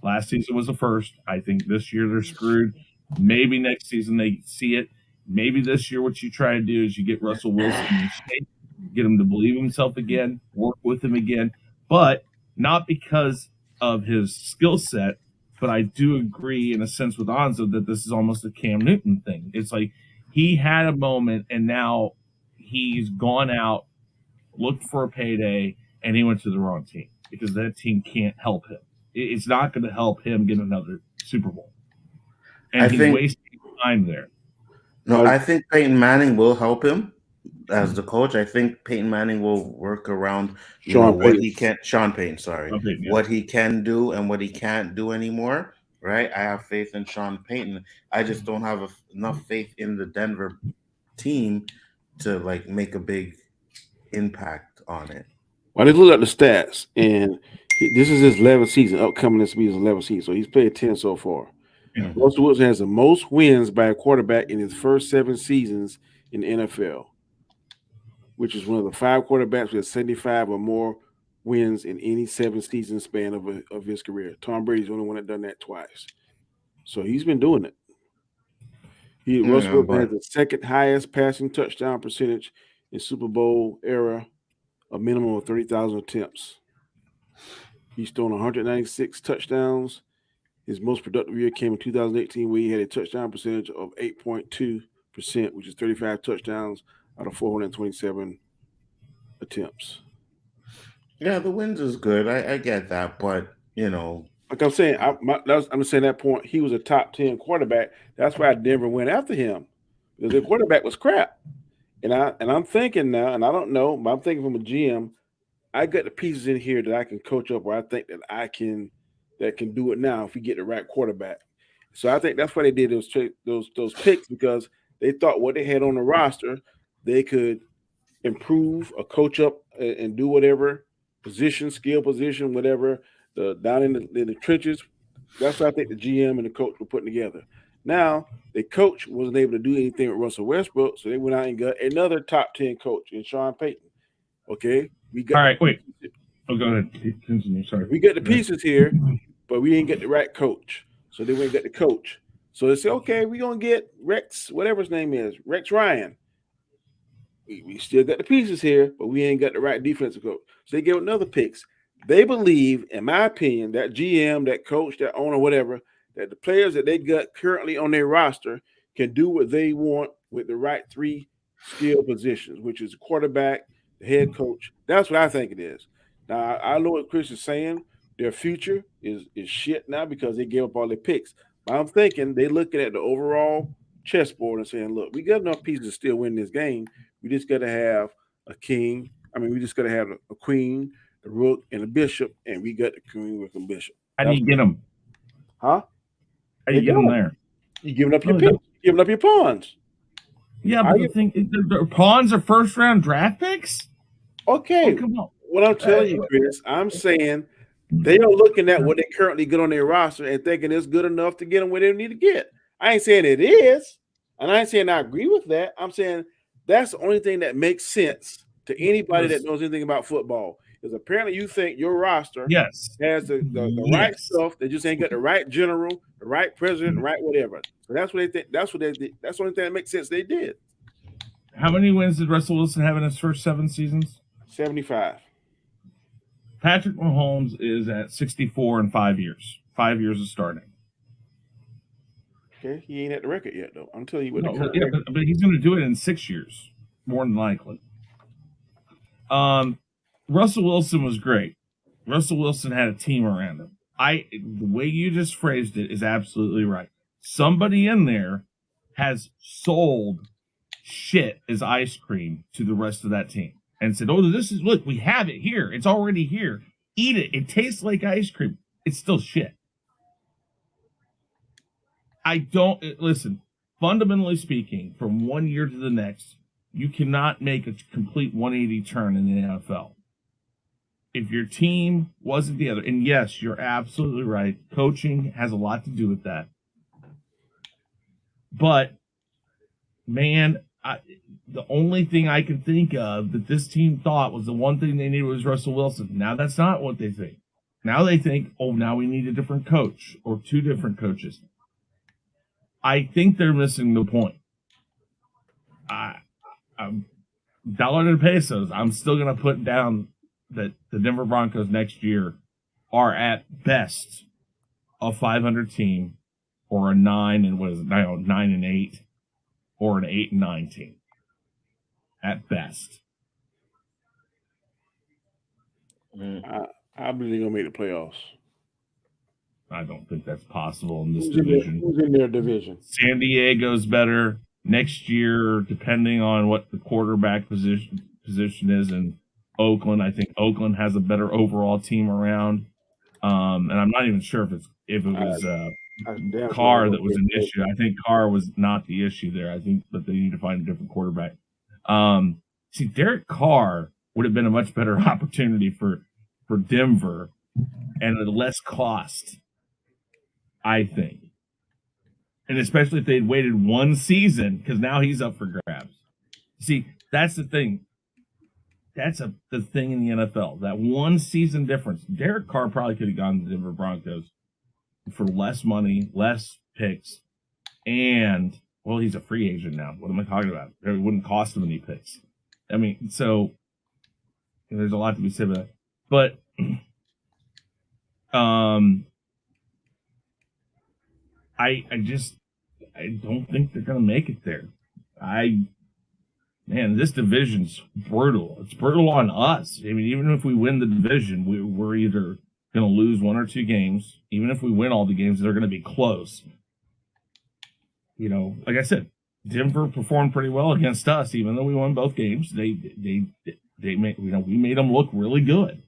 Last season was the first. I think this year they're screwed. Maybe next season they see it. Maybe this year what you try to do is you get Russell Wilson in shape, get him to believe himself again, work with him again, but not because of his skill set. But I do agree in a sense with Anzo that this is almost a Cam Newton thing. It's like He had a moment, and now he's gone out, looked for a payday, and he went to the wrong team because that team can't help him. It's not going to help him get another Super Bowl, I and he's think wasting time there. no, I think Peyton Manning will help him as the coach. I think Peyton Manning will work around, Sean what Payton. he can. Sean Payton, sorry, Okay, yeah. what he can do and what he can't do anymore. Right? I have faith in Sean Payton. I just don't have enough faith in the Denver team to like make a big impact on it. Well, let's look at the stats, and this is his 11th season. Upcoming this will be his 11th season, so he's played 10 so far. Yeah. Russell Wilson has the most wins by a quarterback in his first 7 seasons in the NFL, which is one of the 5 quarterbacks with 75 or more wins in any 7-season span of his career. Tom Brady's the only one that done that twice. So he's been doing it. Russell Wilson has But the second highest passing touchdown percentage in Super Bowl era, a minimum of 30,000 attempts. He's thrown 196 touchdowns. His most productive year came in 2018, where he had a touchdown percentage of 8.2%, which is 35 touchdowns out of 427 attempts. yeah, the wins is good. I get that, but Like I'm saying, I'm saying that point. He was a top 10 quarterback. That's why Denver went after him because their quarterback was crap. And I'm thinking now, and I don't know, but I'm thinking from a GM. I got the pieces in here that I can coach up, where I think that can do it now if we get the right quarterback. So I think that's why they did those picks, because they thought what they had on the roster, they could improve or coach up and do whatever skill position, whatever down in the trenches. That's what I think the GM and the coach were putting together. Now the coach wasn't able to do anything with Russell Westbrook, so they went out and got another top 10 coach in Sean Payton. Okay, we got All right, wait. Oh, go ahead. Continue. Sorry. We got the pieces here, but we ain't get the right coach. So they went and got the coach. So they say, okay, we're gonna get Rex, whatever his name is, Rex Ryan. We still got the pieces here, but we ain't got the right defensive coach. So they give another picks. They believe, in my opinion, that GM, that coach, that owner, whatever, that the players that they got currently on their roster can do what they want with the right 3 skill positions, which is quarterback, the head coach. That's what I think it is. Now I know what Chris is saying. Their future is shit now because they gave up all their picks. But I'm thinking they're looking at the overall chessboard and saying, look, we got enough pieces to still win this game. We just got to have a king. We just got to have a queen, a rook, and a bishop, and we got the queen, rook, and bishop. How do you get them? Huh? How do you get them there? You giving up your picks. You giving up your pawns. Yeah, but the thing is, the pawns are first-round draft picks? Okay. Oh, come on. What I'm telling you, Chris, I'm saying they are looking at what they currently get on their roster and thinking it's good enough to get them where they need to get. I ain't saying it is, and I ain't saying I agree with that. I'm saying that's the only thing that makes sense to anybody that knows anything about football. Because apparently you think your roster has the right stuff. They just ain't got the right general, the right president, the right whatever. So that's what they think. That's what they did. That's the only thing that makes sense. They did. How many wins did Russell Wilson have in his first 7 seasons? 75. Patrick Mahomes is at 64 in 5 years. 5 years of starting. Okay, he ain't at the record yet, though. I'm telling you what. But he's going to do it in 6 years, more than likely. Russell Wilson was great. Russell Wilson had a team around him. The way you just phrased it is absolutely right. Somebody in there has sold shit as ice cream to the rest of that team and said, "Oh, look, we have it here. It's already here. Eat it. It tastes like ice cream. It's still shit." Listen, fundamentally speaking, from 1 year to the next, you cannot make a complete 180 turn in the NFL. If your team wasn't together, and yes, you're absolutely right, coaching has a lot to do with that. But, man, the only thing I can think of that this team thought was the one thing they needed was Russell Wilson. Now that's not what they think. Now they think, oh, now we need a different coach or 2 different coaches. I think they're missing the point. I'm dollar to pesos. I'm still going to put down that the Denver Broncos next year are at best a 500 team or a 9 and 8. or an 8-9 team at best. I believe they're gonna make the playoffs. I don't think that's possible in this Who's division. who's in their division? San Diego's better next year, depending on what the quarterback position is in Oakland. I think Oakland has a better overall team around. And I'm not even sure if it was Carr that was an issue. I think Carr was not the issue there. I think, but they need to find a different quarterback. See, Derek Carr would have been a much better opportunity for Denver and at less cost, I think. And especially if they'd waited one season, because now he's up for grabs. See, that's the thing. That's the thing in the NFL. That one season difference. Derek Carr probably could have gone to the Denver Broncos for less money, less picks, and, well, he's a free agent now. What am I talking about? It wouldn't cost him any picks. I mean, so there's a lot to be said about that. But I don't think they're going to make it there. Man, this division's brutal. It's brutal on us. I mean, even if we win the division, we're either going to lose one or two games. Even if we win all the games, they're going to be close. You know, like I said, Denver performed pretty well against us, even though we won both games. They made, we made them look really good.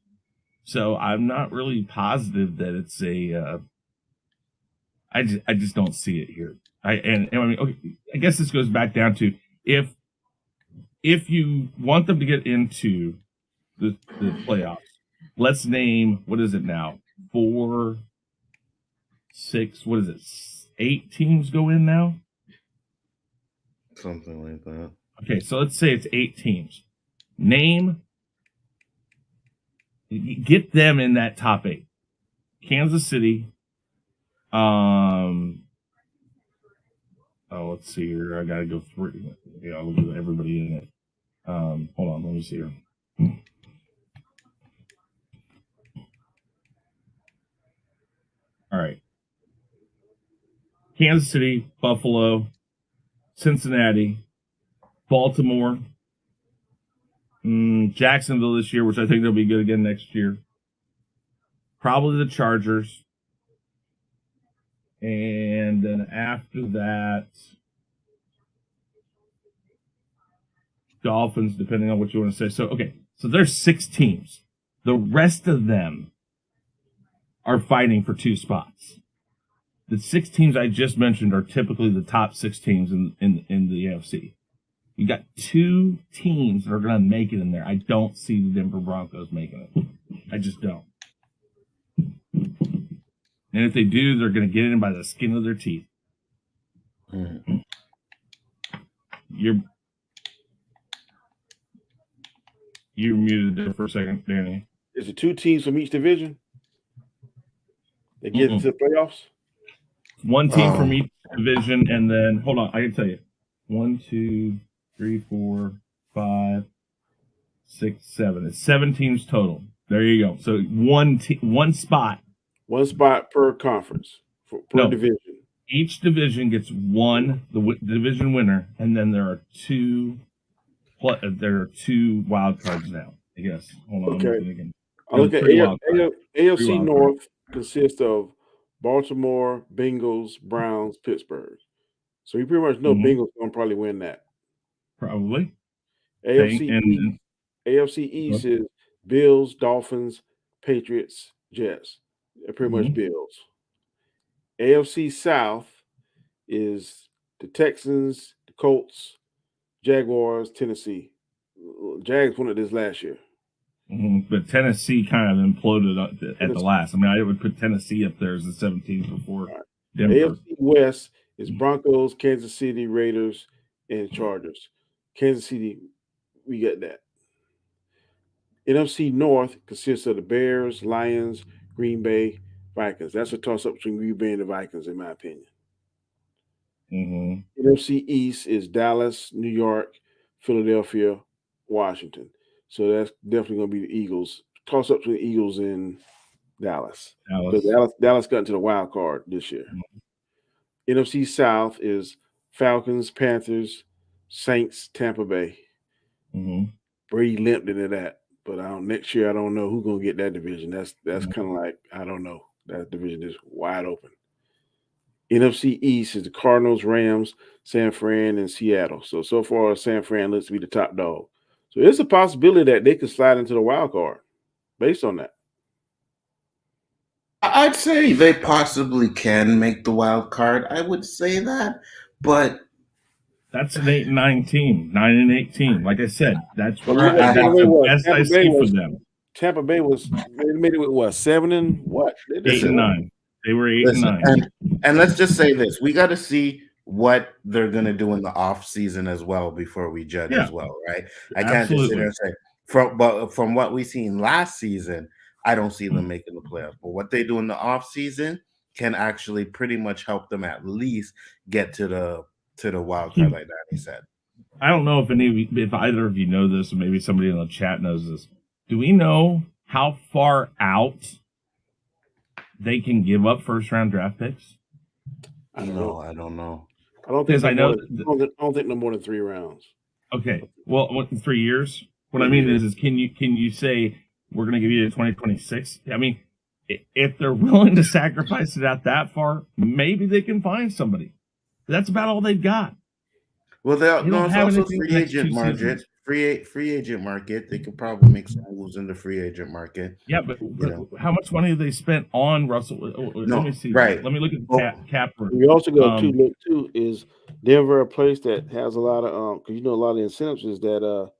So I'm not really positive that it's I just don't see it here. I mean, okay, I guess this goes back down to if you want them to get into the playoffs, let's name, what is it now? 4, 6, what is it? 8 teams go in now? Something like that. Okay, so let's say it's 8 teams. Get them in that top 8. Kansas City. Let's see here. I gotta go through. Yeah, I'll look at everybody in it. Hold on, let me see here. All right. Kansas City, Buffalo, Cincinnati, Baltimore, Jacksonville this year, which I think they'll be good again next year. Probably the Chargers. And then after that, Dolphins, depending on what you want to say. So, okay, so there's 6 teams. The rest of them are fighting for 2 spots. The 6 teams I just mentioned are typically the top 6 teams in the AFC. You got 2 teams that are going to make it in there. I don't see the Denver Broncos making it. I just don't. And if they do, they're going to get in by the skin of their teeth. You're muted there for a second, Danny. Is it 2 teams from each division? They get into the playoffs? 1 team from each division, and then, hold on, I can tell you. 1, 2, 3, 4, 5, 6, 7. It's 7 teams total. There you go. So one spot. 1 spot per conference, per division. Each division gets one, the division winner, and then there are 2 wild cards now, I guess. Hold on. Okay. I'll look at AFC North consists of Baltimore, Bengals, Browns, Pittsburgh. So you pretty much know Bengals going to probably win that. Probably. AFC East is Bills, Dolphins, Patriots, Jets. They're pretty much Bills. AFC South is the Texans, the Colts, Jaguars, Tennessee. Jags won it this last year. But Tennessee kind of imploded at the last. I mean, I would put Tennessee up there as the 17th before Denver. AFC West is Broncos, Kansas City, Raiders, and Chargers. Kansas City, we got that. NFC North consists of the Bears, Lions, Green Bay, Vikings. That's a toss-up between Green Bay and the Vikings, in my opinion. NFC East is Dallas, New York, Philadelphia, Washington. So that's definitely going to be the Eagles. Toss-up between the Eagles and Dallas. Dallas got into the wild card this year. NFC South is Falcons, Panthers, Saints, Tampa Bay. Mm-hmm. Brady limped into that. But next year I don't know who's gonna get that division. That's kind of like I don't know. That division is wide open. NFC East is the Cardinals, Rams, San Fran, and Seattle. So far San Fran looks to be the top dog. So it's a possibility that they could slide into the wild card based on that. I'd say they possibly can make the wild card. I would say that, but That's an 8-9 team, 9-8 team. Like I said, that's But where look what that's Tampa Bay the was. best I Tampa Bay see for was. them. Tampa Bay was. They made it with what 7 and what? They did 8-9. They were 8-9. And let's just say this: we got to see what they're going to do in the off season as well before we judge as well, right? I can't just sit there and say from what we seen last season, I don't see them making the playoffs. But what they do in the off season can actually pretty much help them at least get to the wild card, like Danny said. I don't know if either of you know this, or maybe somebody in the chat knows this. Do we know how far out they can give up first round draft picks? I don't know. I don't know. I don't think. I don't think no more than 3 rounds. Okay. Well, what 3 years? What I mean is can you say we're going to give you a 2026? I mean, if they're willing to sacrifice it out that far, maybe they can find somebody. That's about all they've got. Well, it's also free agent market. Free agent market. They could probably make some moves in the free agent market. Yeah, but how much money have they spent on Russell? Let me see. Right. Let me look at the cap room. We also go look too is Denver a place that has a lot of because a lot of the incentives is that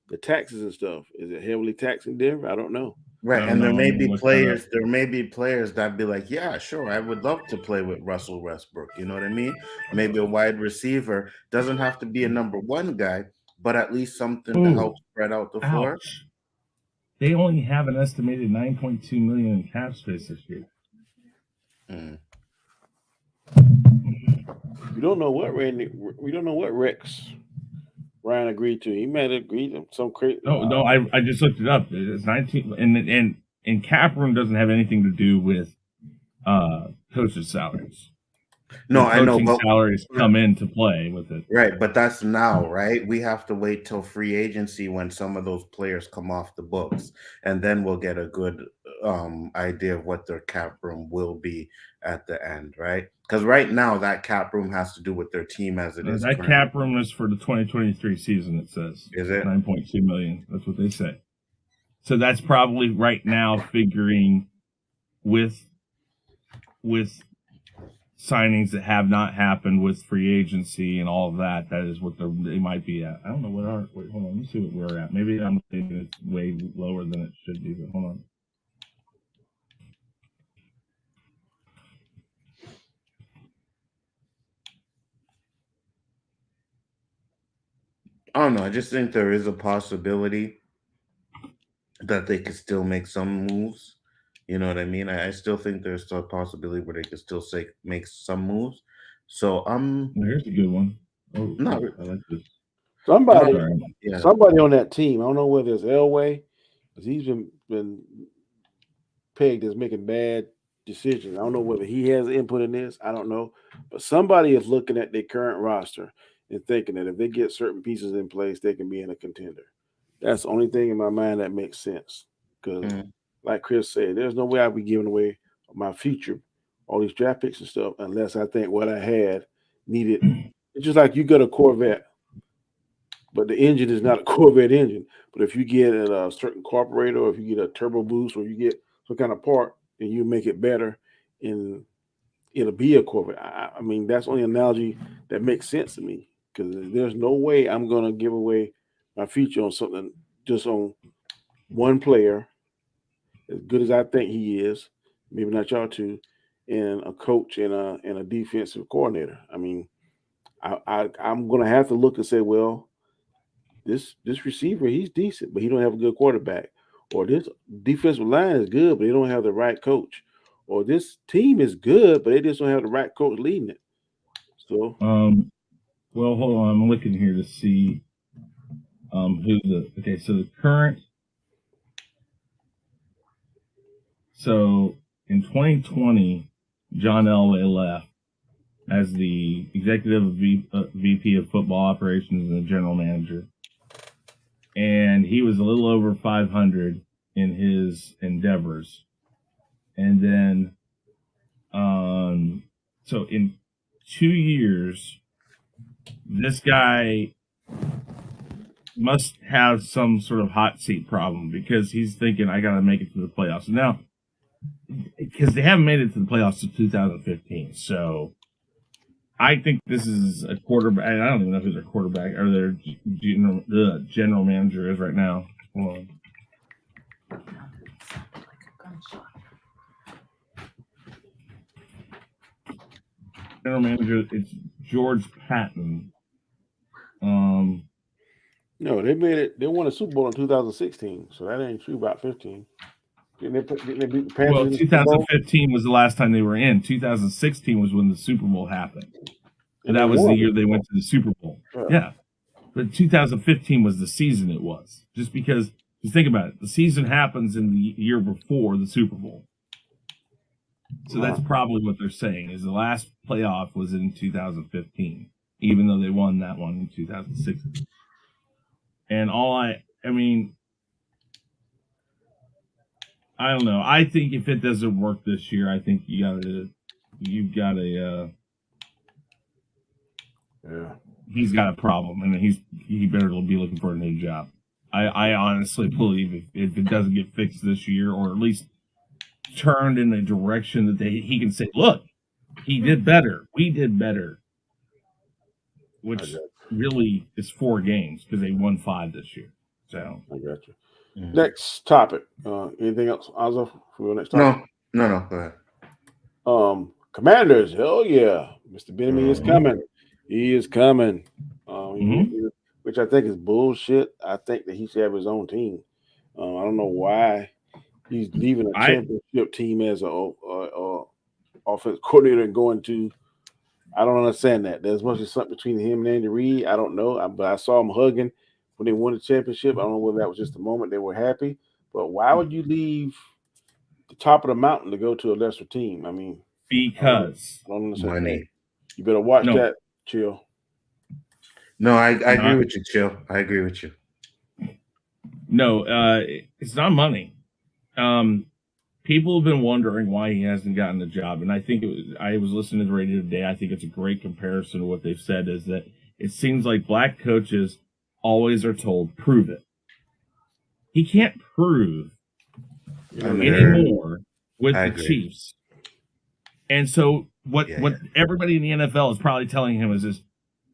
the taxes and stuff. Is it heavily taxed in Denver? I don't know. Right, and there may be players. There may be players that be like, "Yeah, sure, I would love to play with Russell Westbrook." You know what I mean? Maybe a wide receiver doesn't have to be a number 1 guy, but at least something to help spread out the floor. They only have an estimated $9.2 million in cap space this year. We don't know what We don't know what Rex Ryan agreed to. He might have agreed to some crazy. No, I just looked it up. It's 19, and cap room doesn't have anything to do with coaches' salaries. No, I know, but salaries come into play with it. Right, but that's now, right? We have to wait till free agency when some of those players come off the books, and then we'll get a good idea of what their cap room will be at the end, right? Because right now that cap room has to do with their team as it is. That cap room is for the 2023 season. It says is it 9.2 million? That's what they say. So that's probably right now figuring with signings that have not happened with free agency and all of that. That is what they might be at. I don't know wait, hold on. Let me see what we're at. Maybe I'm thinking it's way lower than it should be, but hold on. I don't know. I just think there is a possibility that they could still make some moves. You know what I mean? I still think there's still a possibility where they could still make some moves. So here's a good one. Oh, no, I like this. Somebody on that team. I don't know whether it's Elway, because he's been pegged as making bad decisions. I don't know whether he has input in this. I don't know, but somebody is looking at their current roster and thinking that if they get certain pieces in place, they can be in a contender. That's the only thing in my mind that makes sense. Because, like Chris said, there's no way I'd be giving away my future, all these draft picks and stuff, unless I think what I had needed. It's just like you got a Corvette, but the engine is not a Corvette engine. But if you get a certain carburetor, or if you get a turbo boost, or you get some kind of part, then you make it better, and it'll be a Corvette. I mean, that's the only analogy that makes sense to me, because there's no way I'm going to give away my future on something just on one player, as good as I think he is, maybe not y'all two, and a coach and a defensive coordinator. I mean, I'm going to have to look and say, well, this receiver, he's decent, but he don't have a good quarterback. Or this defensive line is good, but they don't have the right coach. Or this team is good, but they just don't have the right coach leading it. So, well, hold on, I'm looking here to see so the current. So in 2020, John Elway left. as the executive VP of football operations and the general manager. And he was a little over 500 in his endeavors. And then, so in 2 years, this guy must have some sort of hot seat problem because he's thinking, I got to make it to the playoffs. Now, because they haven't made it to the playoffs since 2015. So I think this is a quarterback. I don't even know who their quarterback or their general manager is right now. Hold on. General manager, it's George Patton. No, they made it. They won a Super Bowl in 2016, so that ain't true about 15. Didn't they beat the Panthers? Well, in the Super Bowl? 2015 was the last time they were in. 2016 was when the Super Bowl happened. And that they was won. the year they went to the Super Bowl. Yeah. But 2015 was the season it was. Just because, you think about it, the season happens in the year before the Super Bowl. So that's probably what they're saying, is the last playoff was in 2015, even though they won that one in 2016. And I don't know. I think if it doesn't work this year, I think he's got a problem, and he better be looking for a new job. I honestly believe if it doesn't get fixed this year, or at least turned in a direction that he can say, look, he did better, we did better, which really is 4 games because they won 5 this year. So I got you. Mm-hmm. Next topic. Anything else, Ozzo, for your next topic? No. Go ahead. Commanders. Hell yeah, Mr. Benjamin is coming. He is coming. Which I think is bullshit. I think that he should have his own team. I don't know why he's leaving a championship team as a offense coordinator and going to. I don't understand that. There's must be something between him and Andy Reid. I don't know, but I saw him hugging when they won the championship. I don't know whether that was just a moment they were happy. But why would you leave the top of the mountain to go to a lesser team? I mean, because I don't understand money. That. You better watch that, Chill. No, I agree with you, Chill. I agree with you. No, it's not money. People have been wondering why he hasn't gotten a job, and I think I was listening to the radio today. I think it's a great comparison to what they've said, is that it seems like black coaches always are told, prove it. He can't prove anymore with the Chiefs. And so what everybody in the NFL is probably telling him is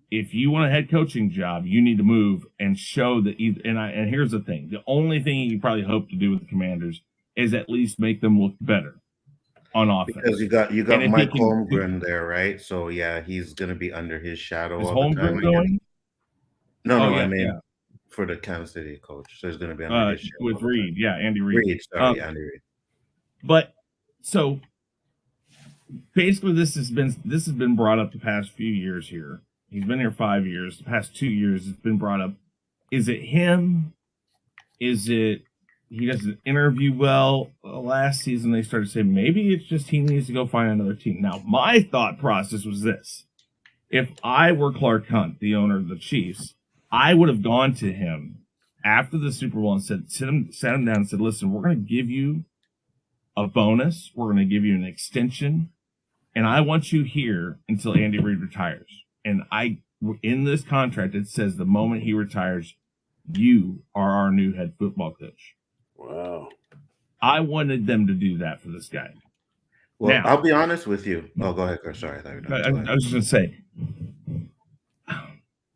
if you want a head coaching job, you need to move and show that and here's the thing. The only thing you probably hope to do with the Commanders is at least make them look better on offense. Because you got Mike Holmgren there, right? So yeah, he's gonna be under his shadow all the time. Going? I mean for the Kansas City coach. So he's gonna be under his shadow. With Reid, Andy Reid. Andy Reid. But so basically this has been brought up the past few years here. He's been here 5 years. The past 2 years it's been brought up. Is it him? Is it he doesn't interview well? Last season they started saying maybe it's just he needs to go find another team. Now, my thought process was this. If I were Clark Hunt, the owner of the Chiefs, I would have gone to him after the Super Bowl and sat him down and said, listen, we're going to give you a bonus. We're going to give you an extension. And I want you here until Andy Reid retires. And in this contract, it says the moment he retires, you are our new head football coach. Wow. I wanted them to do that for this guy. Well, now, I'll be honest with you. Oh, go ahead, Chris. Sorry. I was just going to say,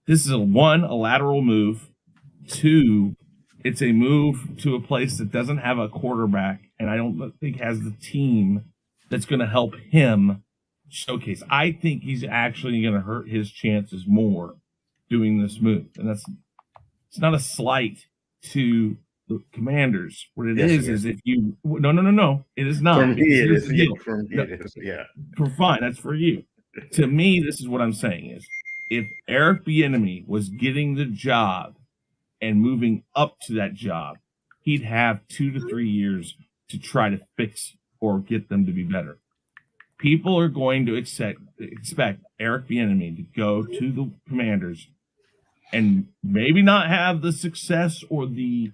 this is a lateral move. 2, it's a move to a place that doesn't have a quarterback, and I don't think has the team that's going to help him showcase. I think he's actually going to hurt his chances more doing this move. And it's not a slight to the Commanders. What it is if you no, it is not. For me, it is. For me, it is. Yeah. Fine, that's for you. To me, this is what I'm saying is if Eric Bieniemy was getting the job and moving up to that job, he'd have 2 to 3 years to try to fix or get them to be better. people are going to expect Eric Bieniemy to go to the Commanders and maybe not have the success or the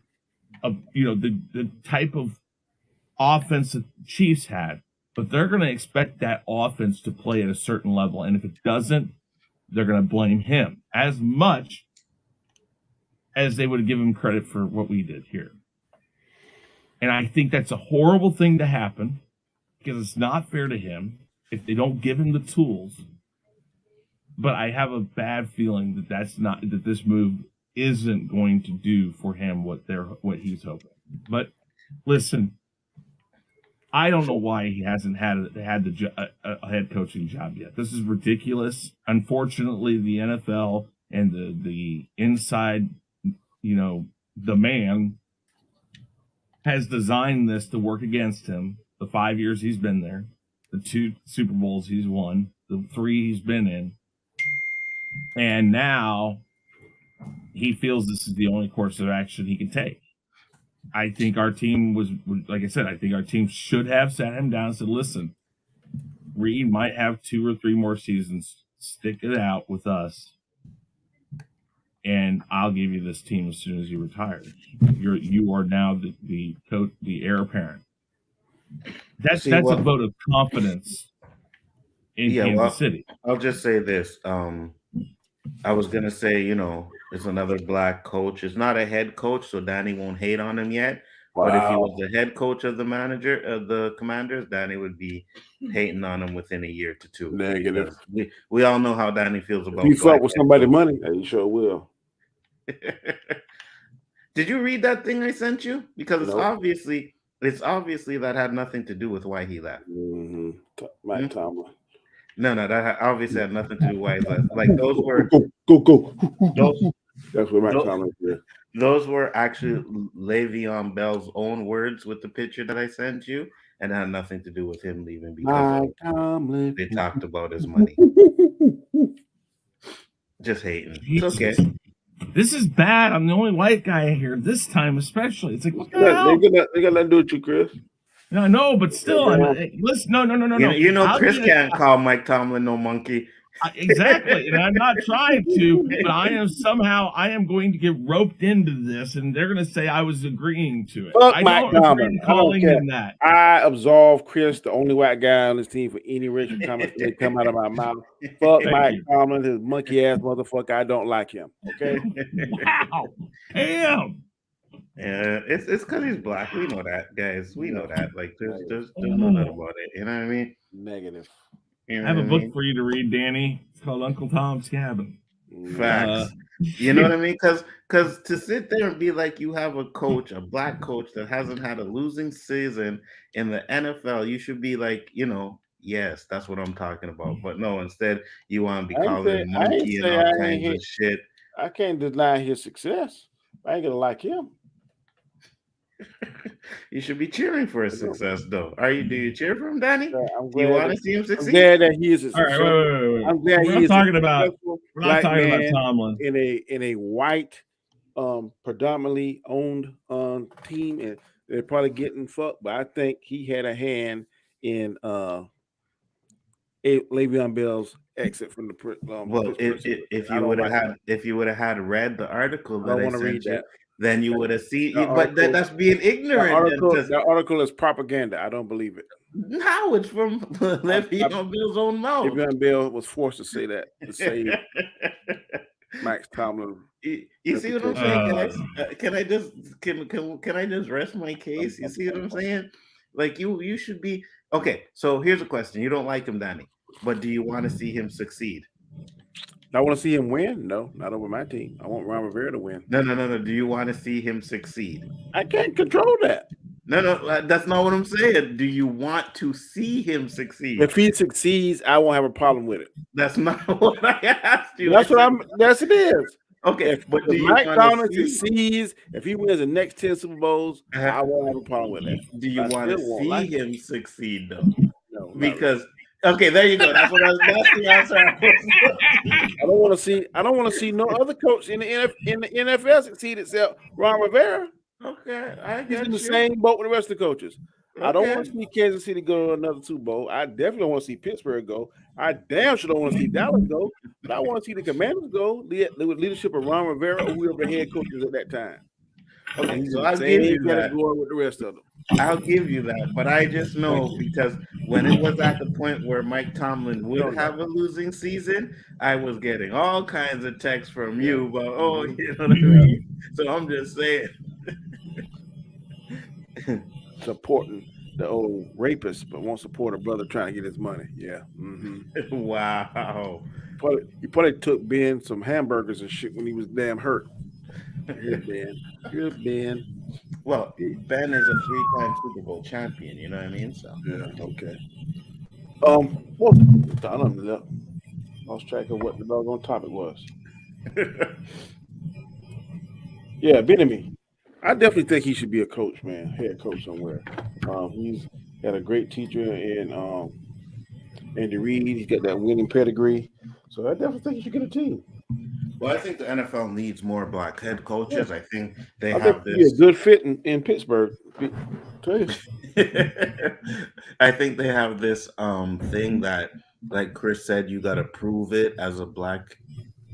type of offense that the Chiefs had, but they're going to expect that offense to play at a certain level. And if it doesn't, they're going to blame him as much as they would give him credit for what we did here. And I think that's a horrible thing to happen because it's not fair to him if they don't give him the tools. But I have a bad feeling that this move isn't going to do for him what he's hoping. But listen, I don't know why he hasn't had a head coaching job yet. This is ridiculous. Unfortunately, the NFL and the inside, the man has designed this to work against him. The 5 years he's been there, the 2 Super Bowls he's won, the 3 he's been in, and now he feels this is the only course of action he can take. I think our team like I said, I think our team should have sat him down and said, listen, Reed might have 2 or 3 more seasons. Stick it out with us, and I'll give you this team as soon as you retire. You are now the coach, the heir apparent. That's a vote of confidence in Kansas City. I'll just say this. I was gonna say, it's another black coach. It's not a head coach, so Danny won't hate on him yet. Wow. But if he was the head coach of the Commanders, Danny would be hating on him within a year to 2. Negative. We all know how Danny feels about. If you fuck with somebody's money, he sure will. Did you read that thing I sent you? Because it's obviously that had nothing to do with why he left. Mm-hmm. Mike Tomlin. No, that obviously had nothing to do with why he left. Like those were go. That's what Mike Tomlin did. Those were actually Le'Veon Bell's own words with the picture that I sent you, and it had nothing to do with him leaving because they talked about his money. Just hating. It's okay. This is bad. I'm the only white guy here this time, especially. It's like, what the hell? They got nothing to do with you, Chris. No, but still, listen. No. Chris can't call Mike Tomlin no monkey. Exactly, and I'm not trying to, but I am going to get roped into this, and they're going to say I was agreeing to it. Fuck I Mike don't Tomlin. Calling him that. I absolve Chris, the only white guy on this team, for any racial comments that come out of my mouth. Fuck Mike Tomlin, his monkey ass motherfucker. I don't like him. Okay. Wow. Damn. Yeah, it's because he's black. We know that, guys. We know that. Like, there's nothing about it. You know what I mean? Negative. I have a book for you to read, Danny. It's called Uncle Tom's Cabin. Facts. You know what I mean? Because to sit there and be like you have a coach, a black coach that hasn't had a losing season in the NFL, you should be like, yes, that's what I'm talking about. But no, instead you want to be called a monkey and all kinds of shit. I can't deny his success. I ain't gonna like him. You should be cheering for his success, though. Do you cheer for him, Danny? Do you want to see him succeed? I'm glad that he is a success. All right, wait. I'm glad we're not talking about Tomlin in a white, predominantly owned team, and they're probably getting fucked. But I think he had a hand in Le'Veon Bell's exit from the. Well, if you would have had read the article that I sent you. Then you would have seen, but that's being ignorant. The article is propaganda. I don't believe it. How? It's from Le'Veon Bell's own mouth. Le'Veon Bell was forced to say that to save Max Tomlin. You see what I'm saying, guys? Can I just rest my case? You see what I'm saying? Like you should be okay. So here's a question: you don't like him, Danny, but do you want to see him succeed? I want to see him win. No, not over my team. I want Ron Rivera to win. No. Do you want to see him succeed? I can't control that. No, that's not what I'm saying. Do you want to see him succeed? If he succeeds, I won't have a problem with it. That's not what I asked you. Yes, it is. Okay, but if Mike Tomlin succeeds, if he wins the next 10 Super Bowls, I won't have a problem with that. Do you want to see him succeed, though? No, because. Okay, there you go. That's the answer. I don't want to see no other coach in the NFL succeed except Ron Rivera. Okay, I He's in the same boat with the rest of the coaches. I don't Okay. want to see Kansas City go to another Super Bowl. I definitely don't want to see Pittsburgh go. I damn sure don't want to see Dallas go. But I want to see the Commanders go with leadership of Ron Rivera or whoever head coach was at that time. And Okay, he's so in the I'll give same you that. category with the rest of them. I'll give you that. But I just Thank know you. because when it was at the point where Mike Tomlin No, would no. have a losing season, I was getting all kinds of texts from Yeah. you about, Mhm. you know what I Yeah. mean? So I'm just saying. Supporting the old rapist, but won't support a brother trying to get his money. Yeah. Wow. He probably took Ben some hamburgers and shit when he was damn hurt. Here's Ben. Here's Ben. Well, Ben is a three-time Super Bowl champion, you know what I mean? So Yeah. Okay. Well, I don't know. Lost track of what the doggone topic was. Yeah, Benjamin. I definitely think he should be a coach, man, head coach somewhere. He's had a great teacher in Andy Reid. He's got that winning pedigree, so I definitely think he should get a team. well, I think the NFL needs more black head Yeah, coaches. I think they I think have he'd be a this. good fit in Pittsburgh. Tell you. I think they have this thing that, like Chris said, you got to prove it as a black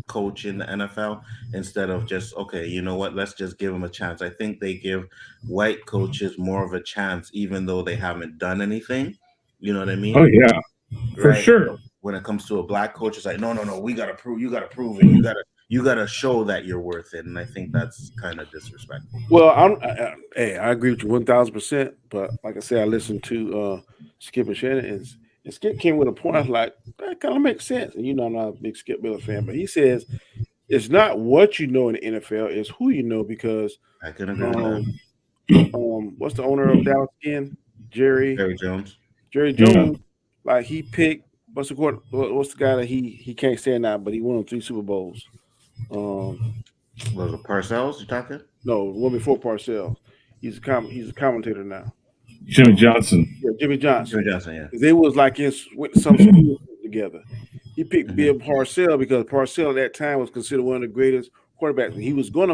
coach in the NFL instead of just, okay, you know what, let's just give them a chance. I think they give white coaches more of a chance even though they haven't done anything. You know what I Oh mean? yeah, for Right. sure. So when it comes to a black coach, it's like, no, no, no, we gotta prove, you gotta prove it. You gotta show that you're worth it. And I think that's kind of disrespectful. Well, hey, I agree with you 1,000%. But like I said, I listened to Skip and Shannon, and Skip came with a point. I was like, that kind of makes sense. And I'm not a big Skip Miller fan, but he says it's not what you know in the NFL, it's who you know because I can agree with that. um, what's the owner of Dallas again? Jerry Jerry Jones Jerry Yeah. Jones. Like he picked what's the guy that he can't stand now, but he won 3 Super Bowls. Um, was it Parcells. You talking? no, one before Parcells. He's a commentator now. Jimmy Johnson. Yeah, Jimmy Johnson. Jimmy Johnson. Yeah. They was like went to some school together. He picked Hmm. Bill Parcells because Parcells at that time was considered one of the greatest quarterbacks. And he was going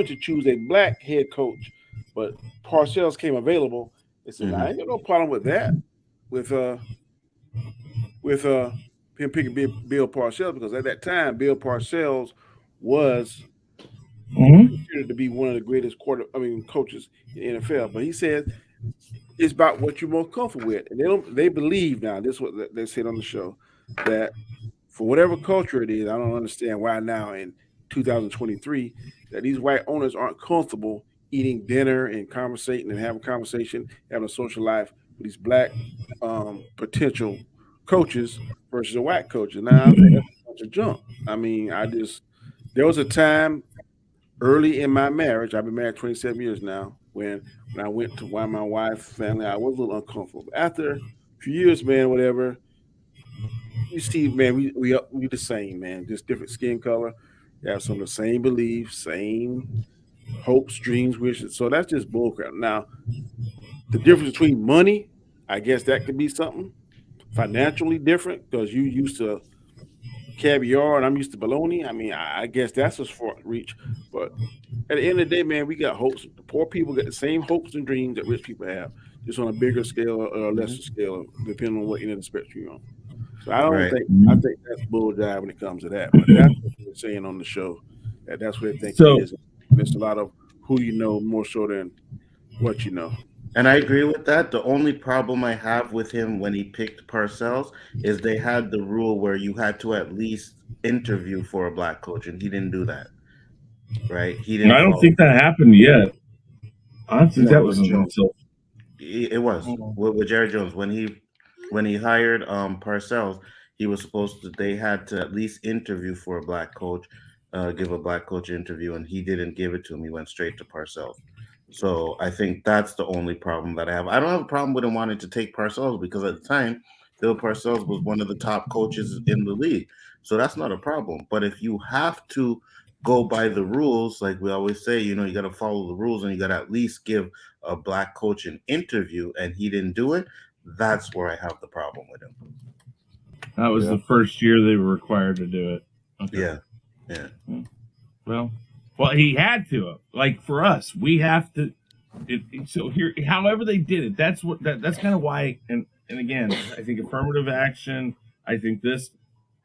to choose a black head coach, but Parcells came available. They said, "I ain't got no problem with that." With with him picking Bill Parcells because at that time Bill Parcells was Mm-hmm. considered to be one of the greatest coaches in the NFL. But he said it's about what you're most comfortable with, and they believe now. This is what they said on the show that for whatever culture it is, I don't understand why now in 2023 that these white owners aren't comfortable eating dinner and conversating and having conversation, having a social life with these black potential coaches versus a white coach. And now I think that's a bunch of junk. I mean, there was a time early in my marriage. I've been married 27 years now. When I went to my wife's family, I was a little uncomfortable. After a few years, man, whatever, you see, man, we the same, man. Just different skin color. We have some of the same beliefs, same hopes, dreams, wishes. So that's just bullcrap. Now, the difference between money, I guess that could be something financially different because you used to caviar and I'm used to bologna. I mean, I guess that's as far reach. But at the end of the day, man, we got hopes. The poor people get the same hopes and dreams that rich people have, just on a bigger scale or a lesser scale, depending on what end of the spectrum you're on. So Right. I think that's bull jive when it comes to that. But that's what they're saying on the show. That's what they think it So is. And it's a lot of who you know more so than what you know. And I agree with that. The only problem I have with him when he picked Parcells is they had the rule where you had to at least interview for a black coach, and he didn't do that. Right? He I didn't don't follow. think that happened yet. I don't think No, that with was Jones. until. It was with Jerry Jones when he hired Parcells. He was supposed to. They had to at least interview for a black coach, give a black coach interview, and he didn't give it to him. He went straight to Parcells. So I think that's the only problem that I have. I don't have a problem with him wanting to take Parcells because at the time, Bill Parcells was one of the top coaches in the league. So that's not a problem. But if you have to go by the rules, like we always say, you got to follow the rules and you got to at least give a black coach an interview, and he didn't do it. That's where I have the problem with him. That was Yeah. the first year they were required to do it. Okay. Yeah. Well, he had to. Like for us, we have to. So here, however they did it, that's kind of why. And again, I think affirmative action. I think this.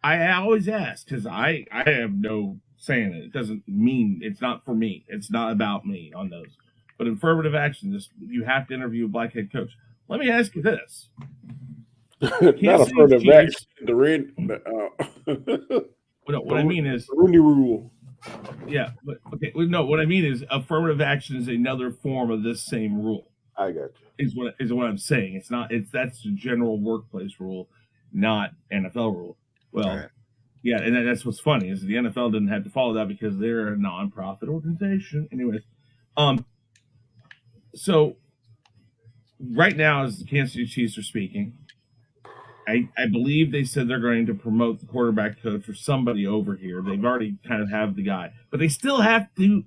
I always ask because I have no saying it. It doesn't mean it's not for me. It's not about me on those. But affirmative action, just you have to interview a black head coach. Let me ask you this: Not Kansas a City further Chiefs. action. The red. What I mean is, Rooney Rule. yeah, but okay. No, what I mean is affirmative action is another form of this same rule. I got you. Is what I'm saying. It's not. That's the general workplace rule, not NFL rule. Well, Right. yeah, and that's what's funny is the NFL didn't have to follow that because they're a nonprofit organization. Anyways, so right now as the Kansas City Chiefs are speaking, I believe they said they're going to promote the quarterback coach or somebody over here. They've already kind of have the guy, but they still have to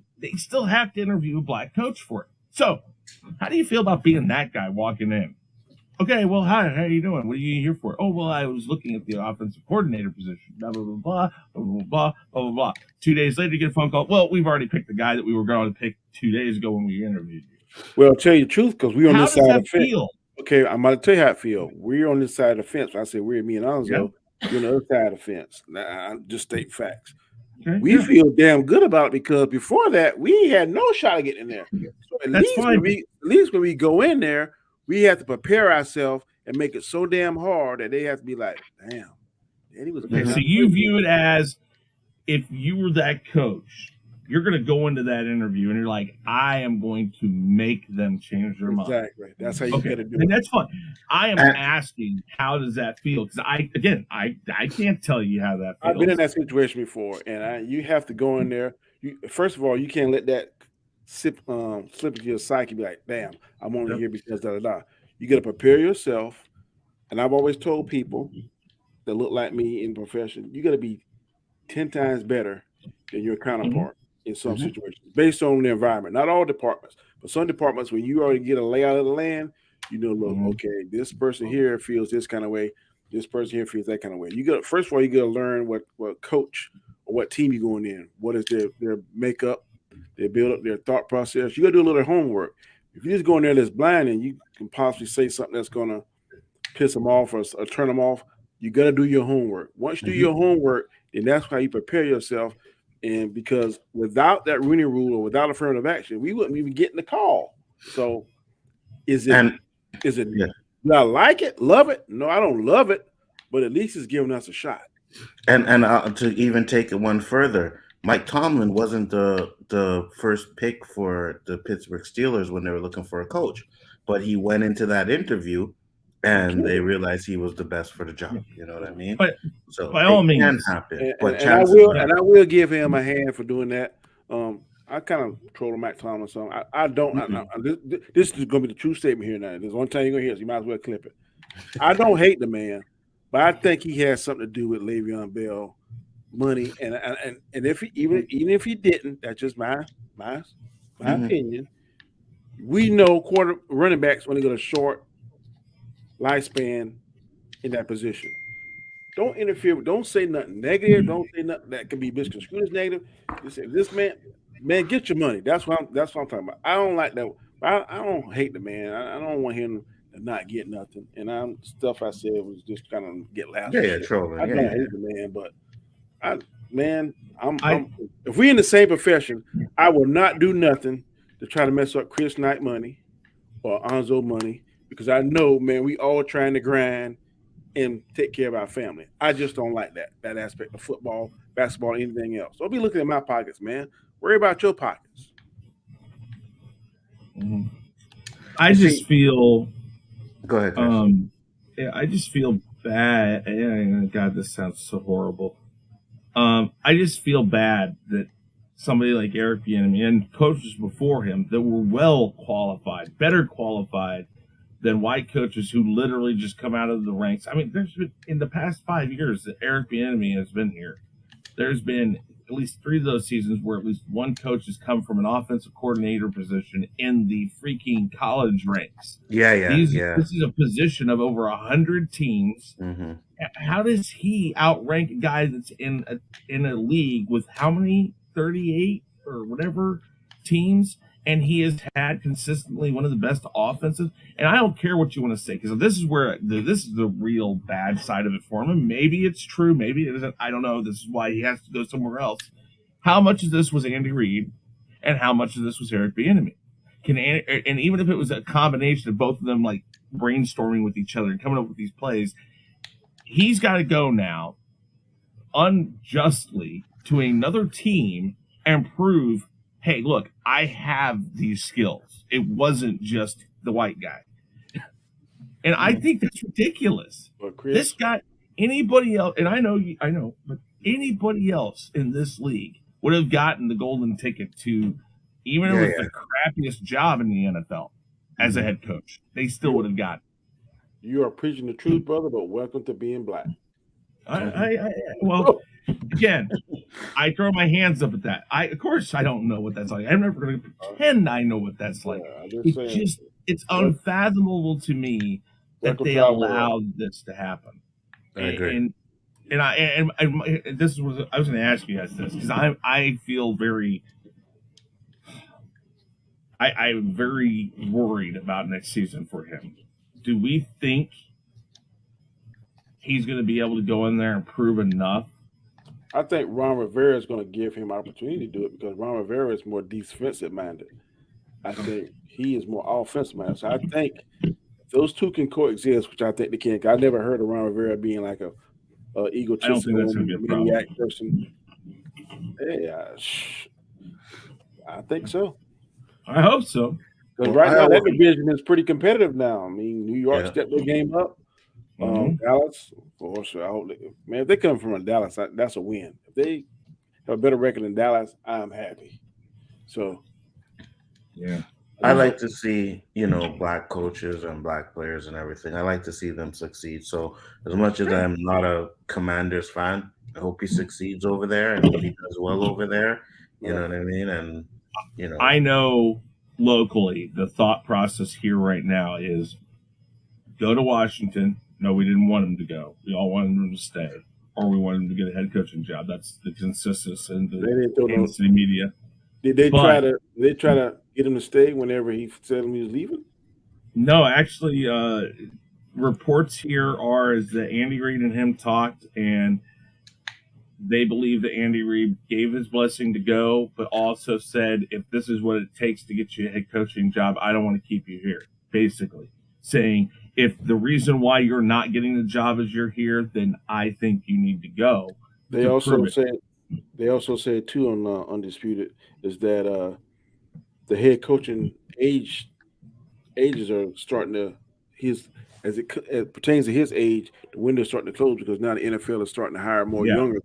interview a black coach for it. So, how do you feel about being that guy walking in? Okay, well, hi, how are you doing? What are you here for? Oh, well, I was looking at the offensive coordinator position. Blah, blah, blah, blah, blah, blah, blah, blah, blah, blah. 2 days later, you get a phone call. Well, we've already picked the guy that we were going to pick 2 days ago when we interviewed you. Well, I'll tell you the truth, because we're on How this does side that of the fence. feel? Okay, I'm about to tell you how I feel. We're on this side of the fence. When I say we're, me and Alonzo, you're on the other side of the fence. Now, I just state facts. Okay, We feel damn good about it because before that, we had no shot of getting in there. So at That's least fine. when we go in there, we have to prepare ourselves and make it so damn hard that they have to be like, damn. And he was Okay, so you view it as if you were that coach, you're going to go into that interview and you're like, I am going to make them change their mind. Exactly. That's how you got to do And it. that's fun. I am asking, how does that feel? Because I can't tell you how that feels. I've been in that situation before, and you have to go in there. First of all, you can't let that slip into your psyche. Be like, damn, I'm only here because da da da. You got to prepare yourself. And I've always told people that look like me in profession, you got to be 10 times better than your counterpart in some situations, based on the environment. Not all departments, but some departments, when you already get a layout of the land, you know, look, okay, this person here feels this kind of way. This person here feels that kind of way. You got first of all, you got to learn what coach or what team you're going in. What is their makeup, their build up, their thought process. You got to do a little homework. If you just go in there that's blind and you can possibly say something that's going to piss them off or turn them off, you got to do your homework. Once you do your homework, then that's how you prepare yourself. And because without that Rooney Rule or without affirmative action, we wouldn't even get the call. So is it? Yeah. Do I like it? Love it? No, I don't love it, but at least it's giving us a shot. And to even take it one further, Mike Tomlin wasn't the first pick for the Pittsburgh Steelers when they were looking for a coach, but he went into that interview and they realized he was the best for the job. You know what I mean? But so by all means, can happen. And I will give him a hand for doing that. I kind of troll Mike Tomlin. So I don't. This is going to be the true statement here now. There's one time you're going to hear it, so you might as well clip it. I don't hate the man, but I think he has something to do with Le'Veon Bell money. And if he, even if he didn't, that's just my opinion. We know running backs when they got a short lifespan in that position. Don't interfere. Don't say nothing negative. Don't say nothing that can be misconstrued as negative. You say this man, get your money. That's what I'm talking about. I don't like that. I don't hate the man. I don't want him to not get nothing. And stuff I said was just kind of get loud. Yeah, trolling. I don't hate the man, but if we in the same profession, I will not do nothing to try to mess up Chris Knight money or Anzo money, because I know, man, we all trying to grind and take care of our family. I just don't like that aspect of football, basketball, anything else. Don't be looking at my pockets, man. Worry about your pockets. I just feel. Go ahead. I just feel bad. God, this sounds so horrible. I just feel bad that somebody like Eric Bieniemy and coaches before him that were well qualified, better qualified than white coaches who literally just come out of the ranks. I mean, there's been in the past 5 years that Eric Bieniemy has been here. There's been at least 3 of those seasons where at least one coach has come from an offensive coordinator position in the freaking college ranks. This is a position of over 100 teams. How does he outrank a guy that's in a league with how many 38 or whatever teams, and he has had consistently one of the best offenses. And I don't care what you want to say, because this is where this is the real bad side of it for him. And maybe it's true, maybe it isn't. I don't know. This is why he has to go somewhere else. How much of this was Andy Reid, and how much of this was Eric Bieniemy? And even if it was a combination of both of them, like brainstorming with each other and coming up with these plays, he's got to go now unjustly to another team and prove, hey, look, I have these skills. It wasn't just the white guy. And I think that's ridiculous. But Chris, This guy, anybody else, and I know, but anybody else in this league would have gotten the golden ticket to, even with the crappiest job in the NFL as a head coach, they still would have gotten. you are preaching the truth, brother, but welcome to being black. Well, again, I throw my hands up at that. Of course, I don't know what that's like. I'm never going to pretend I know what that's like. It's unfathomable to me that they allowed this to happen. I agree. And this was I was going to ask you guys this, because I feel very. I'm very worried about next season for him. Do we think he's going to be able to go in there and prove enough? I think Ron Rivera is going to give him opportunity to do it, because Ron Rivera is more defensive minded. I think he is more offensive minded. So I think those two can coexist, which I think they can. I never heard of Ron Rivera being like a egotistical maniac person. Yeah, I think so. I hope so. Because right now that division is pretty competitive now. I mean, New York stepped their game up. Dallas, of course. Man, if they come from Dallas, that's a win. If they have a better record than Dallas, I'm happy. So, yeah, I like to see, black coaches and black players and everything. I like to see them succeed. So, as much as I'm not a Commanders fan, I hope he succeeds over there and he does well over there. You know what I mean? And I know locally the thought process here right now is go to Washington. No, we didn't want him to go. We all wanted him to stay, or we wanted him to get a head coaching job. That's the consensus in the Kansas City media. Did they try to get him to stay whenever he said he was leaving? No, actually, reports here are is that Andy Reid and him talked, and they believe that Andy Reid gave his blessing to go, but also said, if this is what it takes to get you a head coaching job, I don't want to keep you here. Basically saying, if the reason why you're not getting the job is you're here, then I think you need to go. They also said too on Undisputed is that the head coaching ages are starting to as it pertains to his age, the window's starting to close, because now the NFL is starting to hire more younger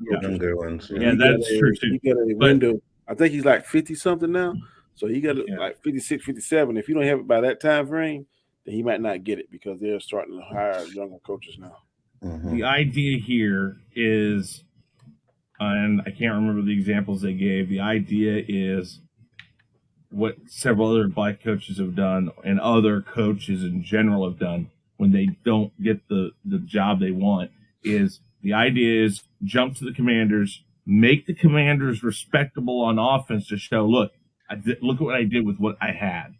ones. Yeah, that's true too. He got a window. I think he's like 50 something now, so he got like 56, 57. If you don't have it by that time frame, then he might not get it, because they're starting to hire younger coaches now. The idea here is, and I can't remember the examples they gave. The idea is what several other black coaches have done, and other coaches in general have done when they don't get the job they want, is the idea is jump to the Commanders, make the Commanders respectable on offense to show, look at what I did with what I had.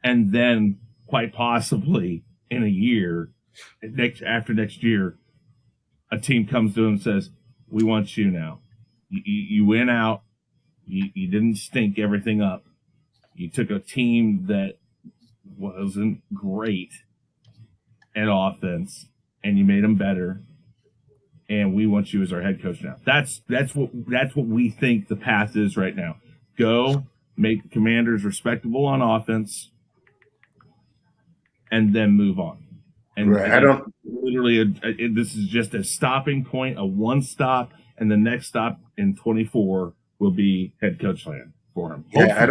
And then quite possibly in a year, after next year, a team comes to them and says, we want you now. You went out. You didn't stink everything up. You took a team that wasn't great at offense, and you made them better. And we want you as our head coach now. That's what we think the path is right now. Go make the Commanders respectable on offense, and then move on. And this is just a stopping point, a one stop, and the next stop in 24 will be head coach land for him. I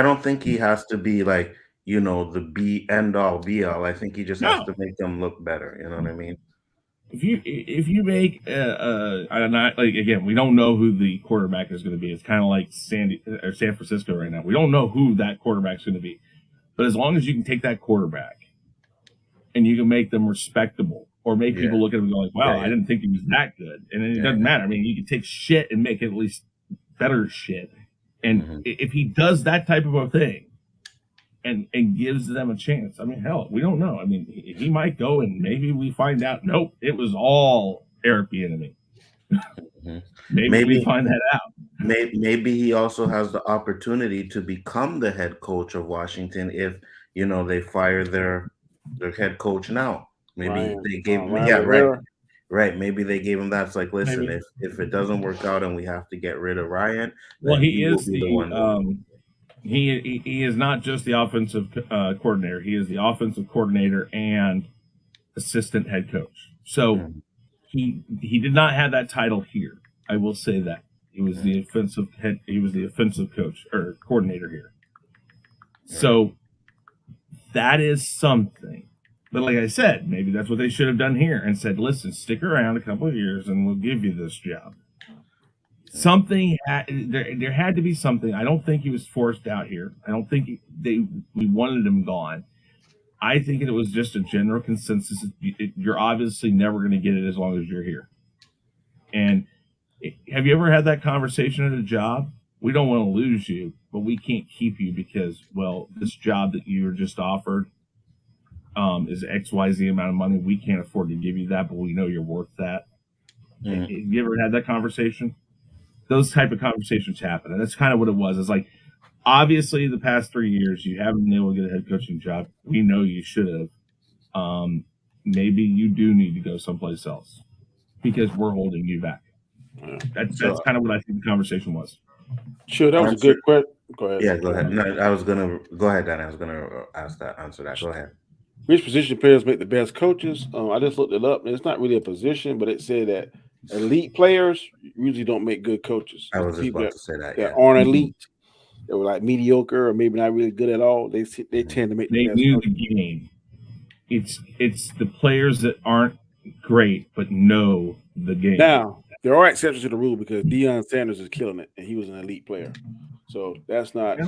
don't think he has to be like, the be end all be all. I think he just has to make them look better. You know what I mean? If you make again, we don't know who the quarterback is going to be. It's kind of like San Francisco right now. We don't know who that quarterback's going to be. But as long as you can take that quarterback and you can make them respectable, or make people look at him and go like, wow, I didn't think he was that good. And it doesn't matter. I mean, you can take shit and make it at least better shit. And if he does that type of a thing and gives them a chance, I mean, hell, we don't know. I mean, he might go and maybe we find out, nope, it was all Eric Bieniemy. Maybe we find that out. Maybe he also has the opportunity to become the head coach of Washington if they fire their head coach now. Maybe they gave right. Maybe they gave him that. It's like, listen, if it doesn't work out and we have to get rid of Ryan, well, then he will is be the one. He is not just the offensive coordinator. He is the offensive coordinator and assistant head coach. So he did not have that title here. I will say that he was the offensive head. He was the offensive coach or coordinator here. So that is something. But like I said, maybe that's what they should have done here and said, "Listen, stick around a couple of years and we'll give you this job." Something there had to be something. I don't think he was forced out here. I don't think we wanted him gone. I think it was just a general consensus. You're obviously never going to get it as long as you're here. And have you ever had that conversation at a job? We don't want to lose you, but we can't keep you because, well, this job that you were just offered is XYZ amount of money. We can't afford to give you that, but we know you're worth that. Have you ever had that conversation? Those type of conversations happen, and that's kind of what it was. It's like, obviously, the past 3 years, you haven't been able to get a head coaching job. We know you should have. Maybe you do need to go someplace else because we're holding you back. That's kind of what I think the conversation was. Sure, that was a good question. Go ahead. Yeah, go ahead. No, I was gonna go ahead, Danny. I was gonna answer that. Go ahead. Which position players make the best coaches? I just looked it up, and it's not really a position, but it said that elite players usually don't make good coaches. I was just people about to say that. that aren't elite, that were like mediocre or maybe not really good at all. They tend to make They the best knew coaches. the game. It's the players that aren't great but know the game. Now there are exceptions to the rule because Deion Sanders is killing it, and he was an elite player. So that's not.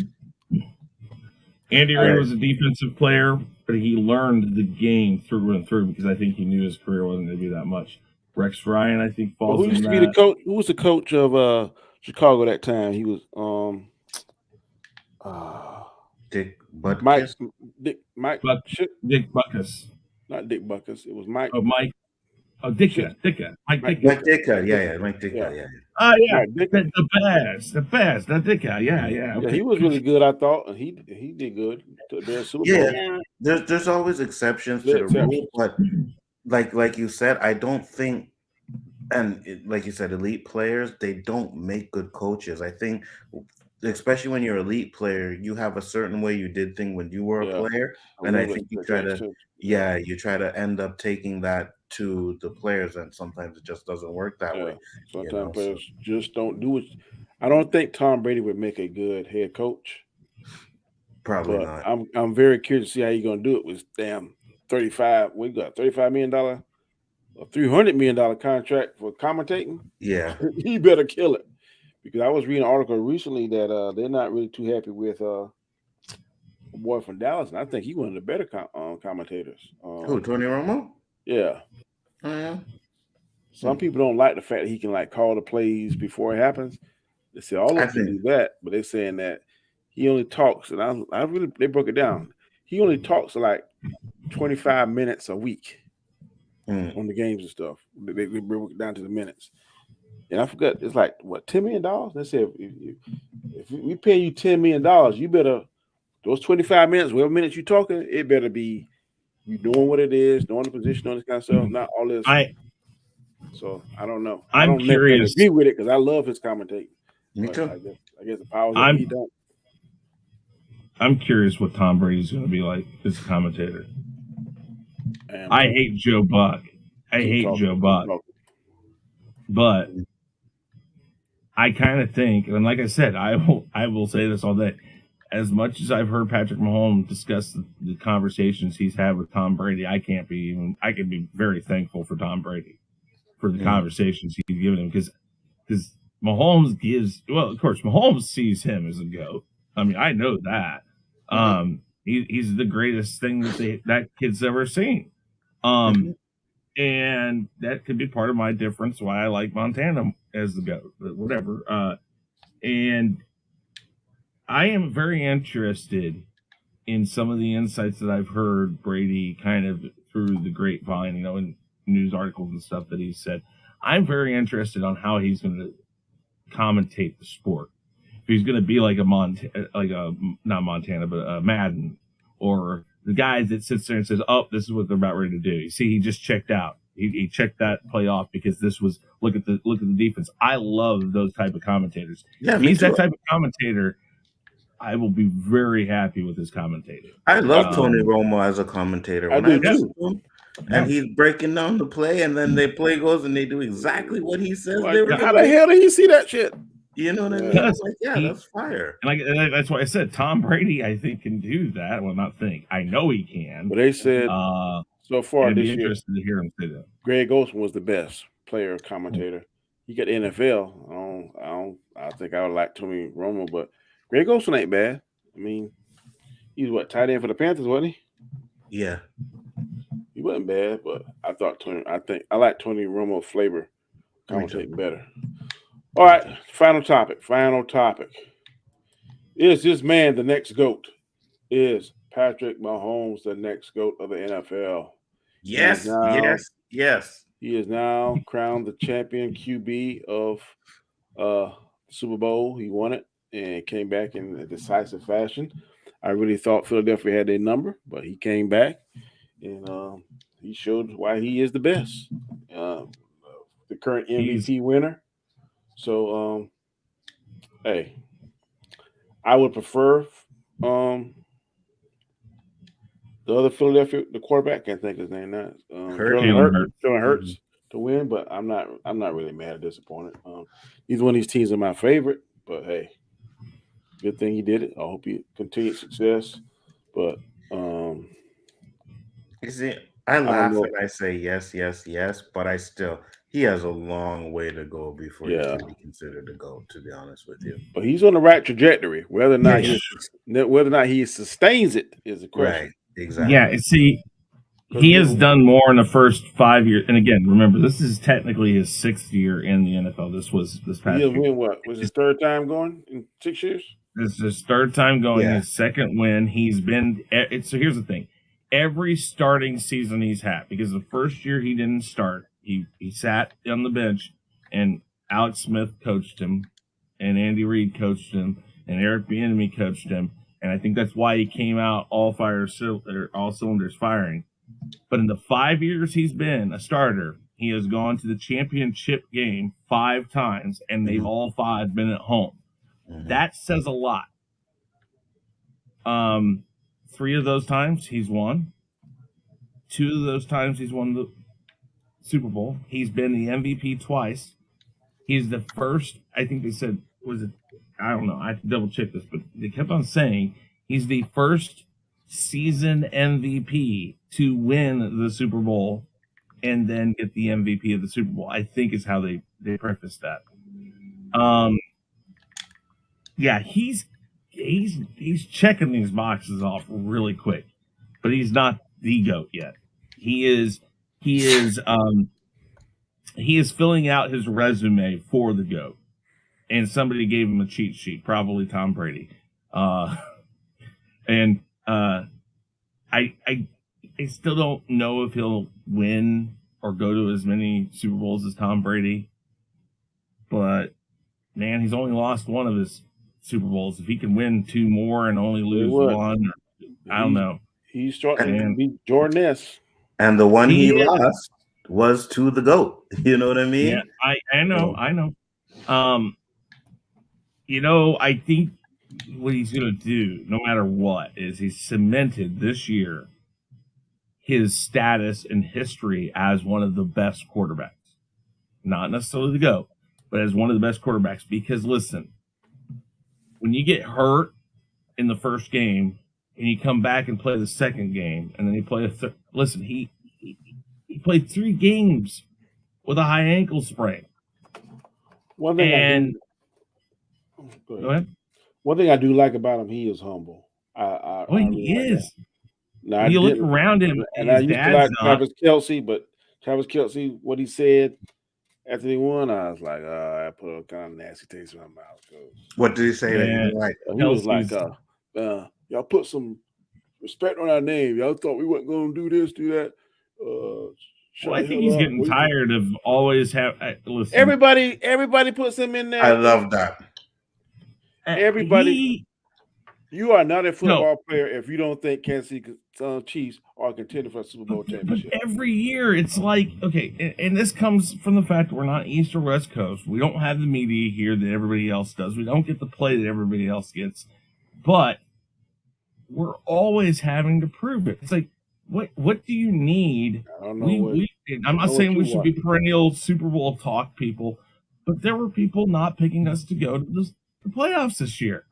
Andy Reid was a defensive player, but he learned the game through and through because I think he knew his career wasn't going to be that much. Rex Ryan, I think, falls. Who used to be the coach? Who was the coach of Chicago that time? He was Dick Butkus. Dick Butkus. Not Dick Butkus. It was Mike. Oh, Mike. Oh, Ditka. Mike Ditka. Yeah. Mike Ditka. Yeah. Oh, yeah. The best. That Ditka. Yeah. Okay. Yeah, he was really good, I thought, and he did good. Yeah. There's always exceptions to the rule, but like you said, I don't think, and like you said, elite players, they don't make good coaches. I think, especially when you're an elite player, you have a certain way you did things when you were a player, and I think you try to end up taking that to the players, and sometimes it just doesn't work that way. Sometimes players just don't do it. I don't think Tom Brady would make a good head coach. Probably not. I'm very curious to see how he's going to do it with damn $35. We got $35 million, a $300 million contract for commentating. Yeah, he better kill it. Because I was reading an article recently that they're not really too happy with a boy from Dallas, and I think he's one of the better commentators. Who, Tony Romo? Yeah. Oh, yeah. Some people don't like the fact that he can call the plays before it happens. They say all of them can do that, but they're saying that he only talks, and they broke it down. He only talks 25 minutes a week on the games and stuff. They broke it down to the minutes. And I forgot, it's $10 million? They said if we pay you $10 million, you better, those 25 minutes, whatever minutes you're talking, it better be you knowing what it is, knowing the position, all this kind of stuff, not all this. So I don't know. I don't curious. Agree with it because I love his commentating. Me too. I guess the powers that he don't. I'm curious what Tom Brady's going to be like as a commentator. I hate Joe Buck. But I kind of think, and like I said, I will say this all day. As much as I've heard Patrick Mahomes discuss the conversations he's had with Tom Brady, I can be very thankful for Tom Brady for the conversations he's given him because Mahomes of course, Mahomes sees him as a GOAT. I mean, I know that. He's the greatest thing that kid's ever seen. And that could be part of my difference why I like Montana as the GOAT, but whatever. And I am very interested in some of the insights that I've heard Brady kind of through the grapevine, in news articles and stuff that he said. I'm very interested on how he's going to commentate the sport. If he's going to be like not Montana, but Madden, or the guy that sits there and says, "Oh, this is what they're about ready to do." You see, he just checked out. He checked that play off because this was look at the defense. I love those type of commentators. Yeah, If me he's too. that type of commentator, I will be very happy with his commentating. I love Tony Romo as a commentator. I When do I listen too. to him and he's breaking down the play, and then the play goes and they do exactly what he says Like, they were how going the to. hell did he see that shit? You know what I mean? Yeah. I'm like, yeah, He- that's fire. And that's why I said Tom Brady, I think, can do that. Well, not think. I know he can. But they said so far I'd be this year, interested to hear him say that. Greg Olson was the best player commentator. He got the NFL. I think I would like Tony Romo, but Greg Olson ain't bad. I mean, he's what, tight end for the Panthers, wasn't he? Yeah. He wasn't bad, but I think I like Tony Romo flavor Me too. commentating better. All right, final topic. Is this man the next GOAT? Is Patrick Mahomes the next GOAT of the NFL? Yes, yes. He is now crowned the champion QB of Super Bowl. He won it and came back in a decisive fashion. I really thought Philadelphia had their number, but he came back and he showed why he is the best, the current MVP winner. So, hey, I would prefer the other Philadelphia, the quarterback, can't think of his name now. Jalen Hurts to win, but I'm not really mad or disappointed. Either one of these teams are my favorite, but hey, good thing he did it. I hope he continued success. But You see, I laugh and I say yes, but he has a long way to go before he can be considered a GOAT, to be honest with you. But he's on the right trajectory. Whether or not he sustains it is a question. Right, exactly. Yeah, see, he has done more in the first 5 years. And again, remember, this is technically his 6th year in the NFL. This past year. Win what? Was his 3rd time going in 6 years? This is his 3rd time going, his 2nd win. He's been so here's the thing. Every starting season he's had, because the first year he didn't start, he sat on the bench and Alex Smith coached him and Andy Reid coached him and Eric Bieniemy coached him. And I think that's why he came out all cylinders firing. But in the 5 years he's been a starter, he has gone to the championship game 5 times, and they've all 5 been at home. That says a lot. 3 of those times he's won. 2 of those times he's won the Super Bowl. He's been the MVP twice. He's the first, I think they said, I don't know, I have to double check this, but they kept on saying he's the first season MVP to win the Super Bowl and then get the MVP of the Super Bowl, I think is how they prefaced that. Yeah, he's checking these boxes off really quick, but he's not the GOAT yet. He is filling out his resume for the GOAT, and somebody gave him a cheat sheet, probably Tom Brady. I still don't know if he'll win or go to as many Super Bowls as Tom Brady, but man, he's only lost one of his Super Bowls. If he can win 2 more and only lose one, I don't know. He's starting to be Jordan S. And the one he lost was to the GOAT. You know what I mean? Yeah, I know. I think what he's going to do, no matter what, is he's cemented this year his status and history as one of the best quarterbacks. Not necessarily the GOAT, but as one of the best quarterbacks. Because listen, when you get hurt in the first game and you come back and play the second game and then you play listen, he played 3 games with a high ankle sprain. One thing I do like about him, he is humble. He is. Now, you look around him, and I used to like Travis Kelce, but Travis Kelce, what he said, After they won, I was like, I put a kind of nasty taste in my mouth. What did he say that you Yeah. didn't like? He was like, Kelsey's- y'all put some respect on our name. Y'all thought we weren't going to do this, do that. Shut Well, I the think hell he's up. getting tired of always have. Listen, Everybody puts him in there. I love that. Everybody. You are not a No, football player if you don't think Kansas City Chiefs are contending for a Super Bowl but championship. every year it's like okay, and this comes from the fact that we're not East or West Coast. We don't have the media here that everybody else does. We don't get the play that everybody else gets, but we're always having to prove it. It's like what do you need? I don't know I'm not saying we should be watching. perennial Super Bowl talk people, but there were people not picking us to go to the playoffs this year.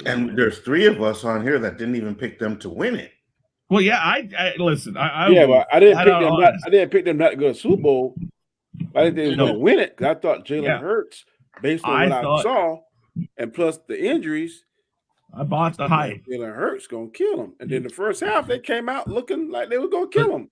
And there's 3 of us on here that didn't even pick them to win it. Well, yeah, I listen. But I didn't pick them. I didn't pick them not to go to Super Bowl. I didn't think they was going to win it because I thought Jalen Hurts, based on what I saw, and plus the injuries, I bought the hype. Jalen Hurts going to kill him. And then the first half, they came out looking like they were going to kill him.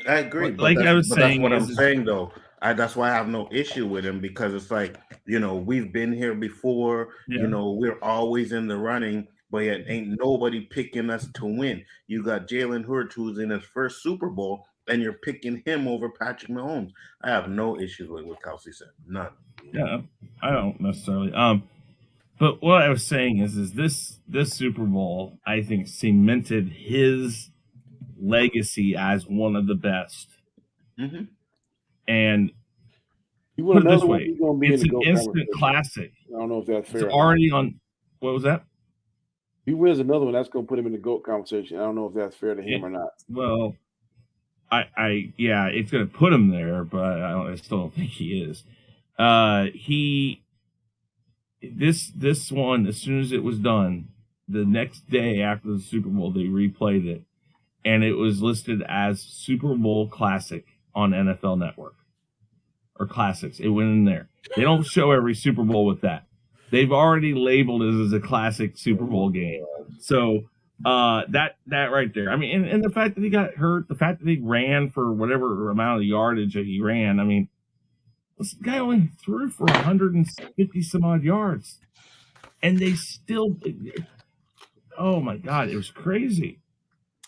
I agree. Like I was saying, that's what I'm saying though. That's why I have no issue with him because it's like, we've been here before, we're always in the running, but yet ain't nobody picking us to win. You got Jalen Hurts who's in his first Super Bowl and you're picking him over Patrick Mahomes. I have no issues with what Kelsey said. None. Yeah, I don't necessarily. But what I was saying is this Super Bowl, I think, cemented his legacy as one of the best. Mm-hmm. And put it this way, it's an instant classic. I don't know if that's fair. It's already on. What was that? He wins another one, that's going to put him in the GOAT conversation. I don't know if that's fair to him or not. Well, yeah, it's going to put him there, but I still don't think he is. This one, as soon as it was done, the next day after the Super Bowl, they replayed it, and it was listed as Super Bowl Classic on NFL Network or Classics. It went in there. They don't show every Super Bowl with that. They've already labeled it as a classic Super Bowl game. So that right there. I mean, and the fact that he got hurt, the fact that he ran for whatever amount of yardage that he ran. I mean, this guy only threw for 150 some odd yards, and they still. Oh my God, it was crazy.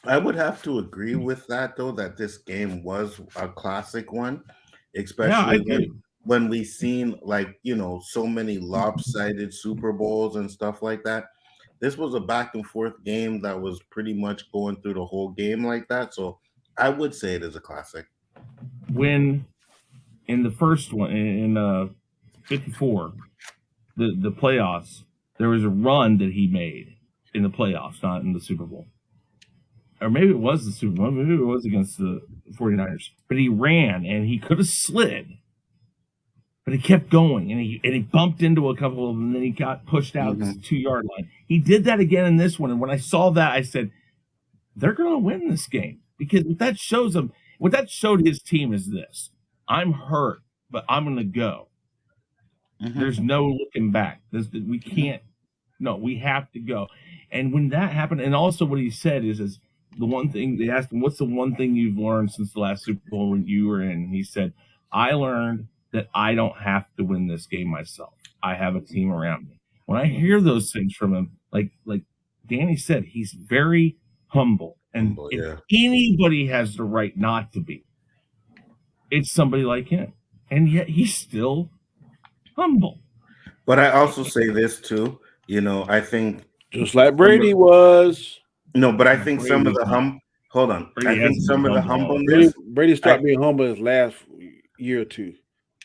I would have to agree with that, though, that this game was a classic one, especially when we seen so many lopsided Super Bowls and stuff like that. This was a back and forth game that was pretty much going through the whole game like that. So I would say it is a classic. When in the first one in 54, the playoffs, there was a run that he made in the playoffs, not in the Super Bowl. Or maybe it was the Super Bowl. Maybe it was against the 49ers. But he ran, and he could have slid. But he kept going, and he bumped into a couple of them, and then he got pushed out to the 2-yard line. He did that again in this one, and when I saw that, I said, they're going to win this game. Because what that showed his team is this. I'm hurt, but I'm going to go. Mm-hmm. There's no looking back. We can't. No, we have to go. And when that happened, and also what he said is the one thing, they asked him, what's the one thing you've learned since the last Super Bowl when you were in? And he said, I learned that I don't have to win this game myself. I have a team around me. When I hear those things from him, like Danny said, he's very humble. And if anybody has the right not to be, it's somebody like him. And yet he's still humble. But I also say this too, I think just like Brady was. No, but I think some of the hold on. I think some of the humbleness. Brady stopped being humble his last year or two.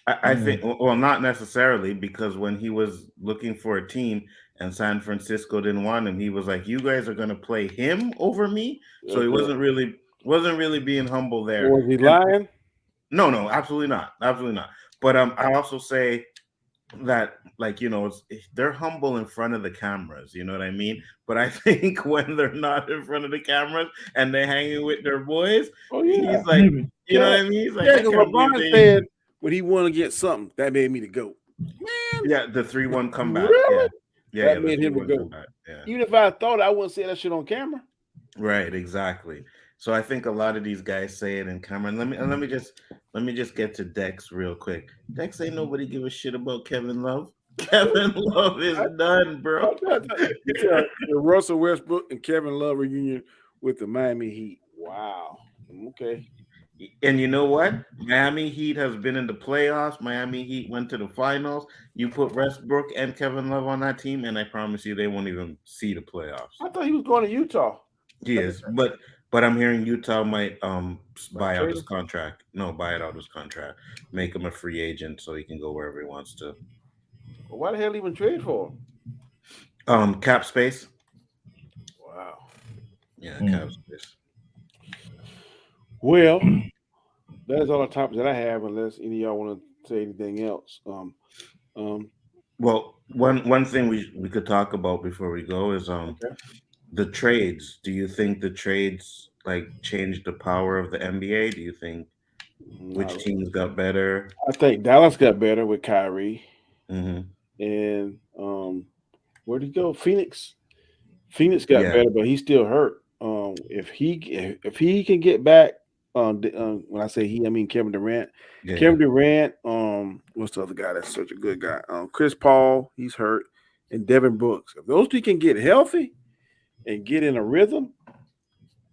I think, well, not necessarily, because when he was looking for a team and San Francisco didn't want him, he was like, "You guys are going to play him over me." So he wasn't really being humble there. Was he lying? No, absolutely not, But I also say that, they're humble in front of the cameras, you know what I mean? But I think when they're not in front of the cameras and they're hanging with their boys, he's like, you know what I mean? He's like, LeBron said when he won against something, that made me the GOAT. Man. Yeah, the 3-1 comeback. Really? Yeah, that made him the GOAT. Yeah. Even if I thought I wouldn't say that shit on camera. Right, exactly. So I think a lot of these guys say it in camera. And let me just let me just get to Dex real quick. Dex ain't nobody give a shit about Kevin Love. Kevin Love is done, bro. You tell the Russell Westbrook and Kevin Love reunion with the Miami Heat. Wow. Okay. And you know what? Miami Heat has been in the playoffs. Miami Heat went to the finals. You put Westbrook and Kevin Love on that team, and I promise you, they won't even see the playoffs. I thought he was going to Utah. He is, but I'm hearing Utah might Like buy out trade his him? contract. No, buy it out his contract, make him a free agent so he can go wherever he wants to. Well, why the hell even trade for him? Cap space. Wow. Yeah, Mm. cap space. Well, that is all the topics that I have, unless any of y'all want to say anything else. Um, Well, one thing we could talk about before we go is okay. the trades. Do you think the trades like changed the power of the NBA? Do you think which Not- teams got better? I think Dallas got better with Kyrie, Hmm. and where'd he go? Phoenix. Phoenix got Yeah, better, but he's still hurt. If he can get back, when I say he, I mean Kevin Durant. yeah, yeah. Kevin Durant. What's the other guy that's such a good guy? Chris Paul, he's hurt, and Devin Brooks. If those two can get healthy and get in a rhythm,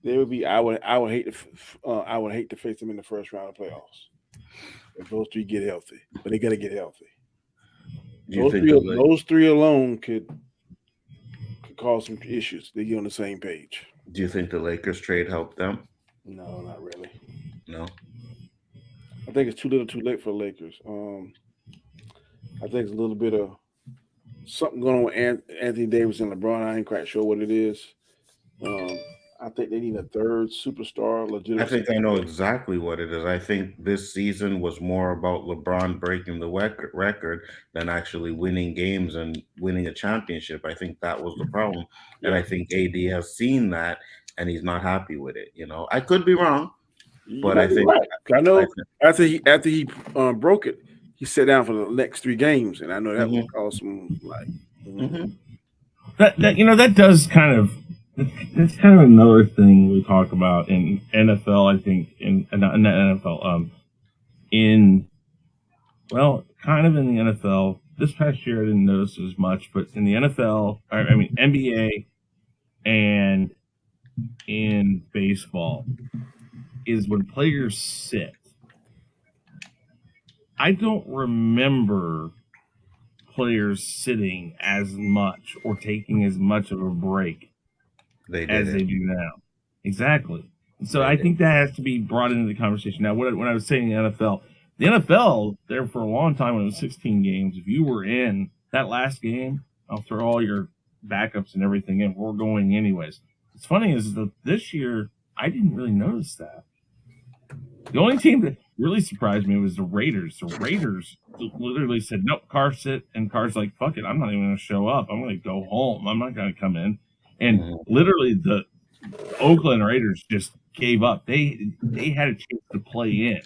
they would be. I would hate to face them in the first round of playoffs if those three get healthy. But they got to get healthy. Do you think the Those three alone could cause some issues. They get on the same page. Do you think the Lakers trade helped them? No, not really. No. I think it's too little, too late for the Lakers. I think it's a little bit of something going on with Anthony Davis and LeBron. I ain't quite sure what it is. Um, I think they need a third superstar, I legitimate think I know superstar. exactly what it is. I think this season was more about LeBron breaking the record than actually winning games and winning a championship. I think that was the problem. And Yeah, I think AD has seen that and he's not happy with it. I could be wrong, you but I might be think, right. I I know think, after he broke it, he sat down for the next 3 games, and I know that was hmm caused some like. hmm That does kind of that's kind of another thing we talk about in NFL. I think in not NFL. In kind of in the NFL. This past year, I didn't notice as much, but in the NFL, I mean NBA and in baseball, is when players sit. I don't remember players sitting as much or taking as much of a break they did as it. they do now. Exactly. So They I did. think that has to be brought into the conversation. Now, when I was saying the NFL, there for a long time when it was 16 games, if you were in that last game, I'll throw all your backups and everything in. We're going anyways. What's funny is that this year, I didn't really notice that. The only team that really surprised me was the Raiders. The Raiders literally said, "Nope, Carr sit," and Carr's like, "Fuck it, I'm not even going to show up. I'm going to go home. I'm not going to come in." And Mhm. literally, the Oakland Raiders just gave up. They had a chance to play in.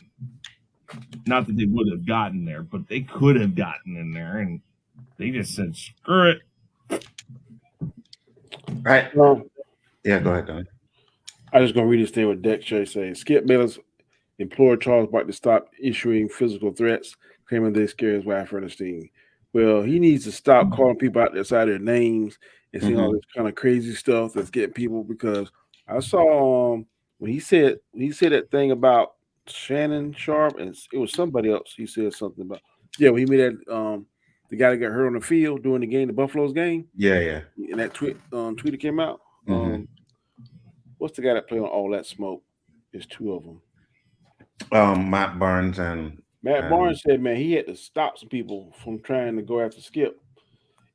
Not that they would have gotten there, but they could have gotten in there, and they just said, "Screw it." Right. Um, Yeah, go ahead, Don. I just gonna read this thing with Dex Chase saying Skip Bayless implored Charles Barkley to stop issuing physical threats, claiming they scare his wife Ernestine. Well, he needs to stop calling people out their their names and saying all Hmm. this kind of crazy stuff that's getting people. Because I saw when he said that thing about Shannon Sharp, and it was somebody else. He said something about when he made that the guy that got hurt on the field during the game, the Buffalo's game, Yeah, yeah. and that tweet that came out. Hmm. What's the guy that played on All That Smoke? There's two of them. Matt Barnes Matt and Barnes said, man, he had to stop some people from trying to go after Skip.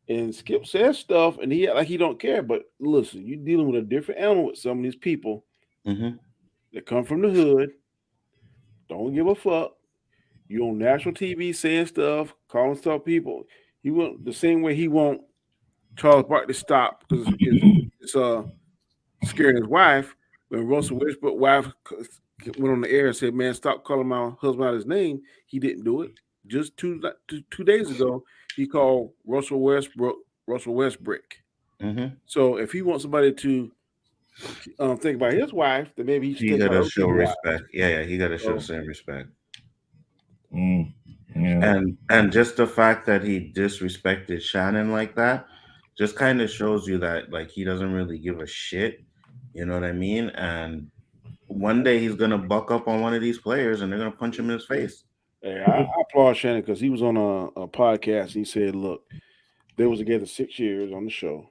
And Skip says stuff, and he act like he don't care. But listen, you're dealing with a different animal with some of these people hmm that come from the hood, don't give a fuck. You on national TV saying stuff, calling stuff people. He want the same way he want Charles Barkley to stop because it's scaring his wife. When Russell Westbrook wife went on the air and said, "Man, stop calling my husband out his name," he didn't do it. Just 2 days ago, he called Russell Westbrook Russell Westbrook. hmm So if he wants somebody to think about his wife, then maybe he should he think about gotta other show people's wives. respect. Yeah, yeah. He gotta show the So same respect. Mm, yeah. And just the fact that he disrespected Shannon like that just kind of shows you that like he doesn't really give a shit. You know what I mean? And one day he's gonna buck up on one of these players and they're gonna punch him in his face. Hey, I applaud Shannon because he was on a podcast. And he said, "Look, they was together 6 years on the show.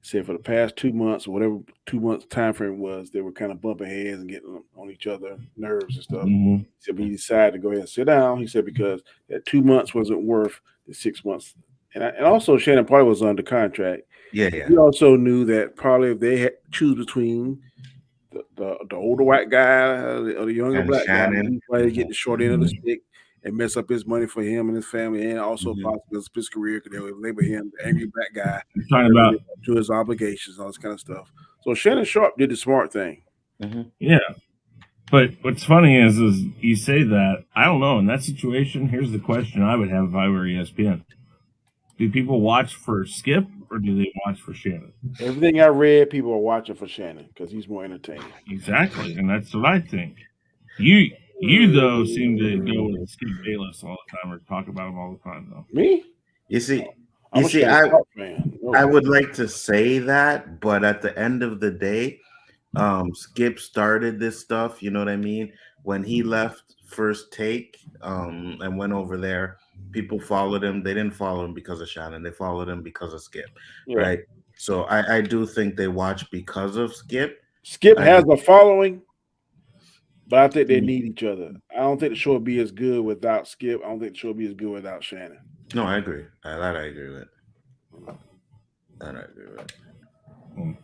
He said for the past 2 months, or whatever 2 months time frame was, they were kind of bumping heads and getting on each other nerves and stuff. Hmm. He said, but he decided to go ahead and sit down. He said because that 2 months wasn't worth the 6 months, and also Shannon probably was under contract. Yeah, yeah. He also knew that probably if they had to choose between the older white guy or the younger And black guy, Shannon. he probably get the short end of the Mhm. stick and mess up his money for him and his family, and also Mhm. possibly mess up his career because they would label him the angry black guy, You're talking never about, lived up to his obligations, all this kind of stuff. So Shannon Sharp did the smart thing. Mhm. yeah. But what's funny is you say that. I don't know. In that situation, here's the question I would have if I were ESPN. Do people watch for Skip or do they watch for Shannon? Everything I read, people are watching for Shannon because he's more entertaining. Exactly, and that's what I think. You though seem to go with Skip Bayless all the time or talk about him all the time though. Me? You see, I'm you a see, Shannon I Sharp fan. No. I would like to say that, but at the end of the day, Skip started this stuff, you know what I mean? When he left First Take, and went over there, people followed him. They didn't follow him because of Shannon, they followed him because of Skip, Yeah. right? So I do think they watch because of Skip. Skip I has do- a following, but I think they Mm. need each other. I don't think the show would be as good without Skip. I don't think the show would be as good without Shannon. No, I agree. That I agree with. That I agree with.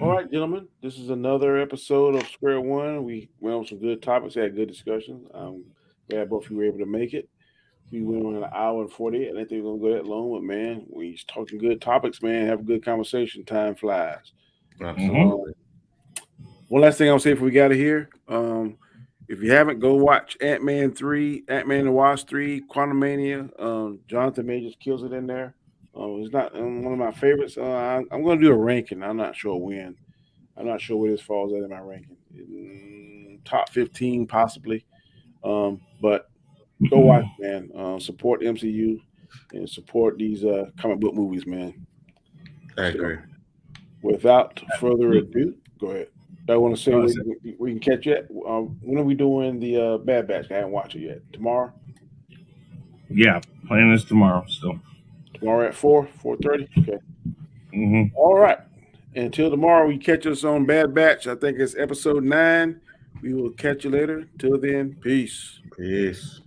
All right, gentlemen, this is another episode of Square One. We went over some good topics, had good discussions. I'm glad both of you were able to make it. We went on an hour and 48. I didn't think we were going to go that long, but man, we talking good topics, man. Have a good conversation. Time flies. Absolutely. One last thing I'll say before we got here. If you haven't, go watch Ant-Man 3, Ant-Man and the Wasp 3, Quantumania. Jonathan Majors kills it in there. It's not one of my favorites. I'm going to do a ranking. I'm not sure when. I'm not sure where this falls at in my ranking. Top 15 possibly. But go watch, man. Support MCU and support these comic book movies, man. I agree. Without further ado, go ahead. I want to say No, we can catch it. When are we doing the Bad Batch? I haven't watched it yet. Tomorrow? Yeah, plan is tomorrow still. Tomorrow at 4:30? Okay. Hmm. All right. Until tomorrow, we catch us on Bad Batch. I think it's episode 9. We will catch you later. Till then, peace. Peace.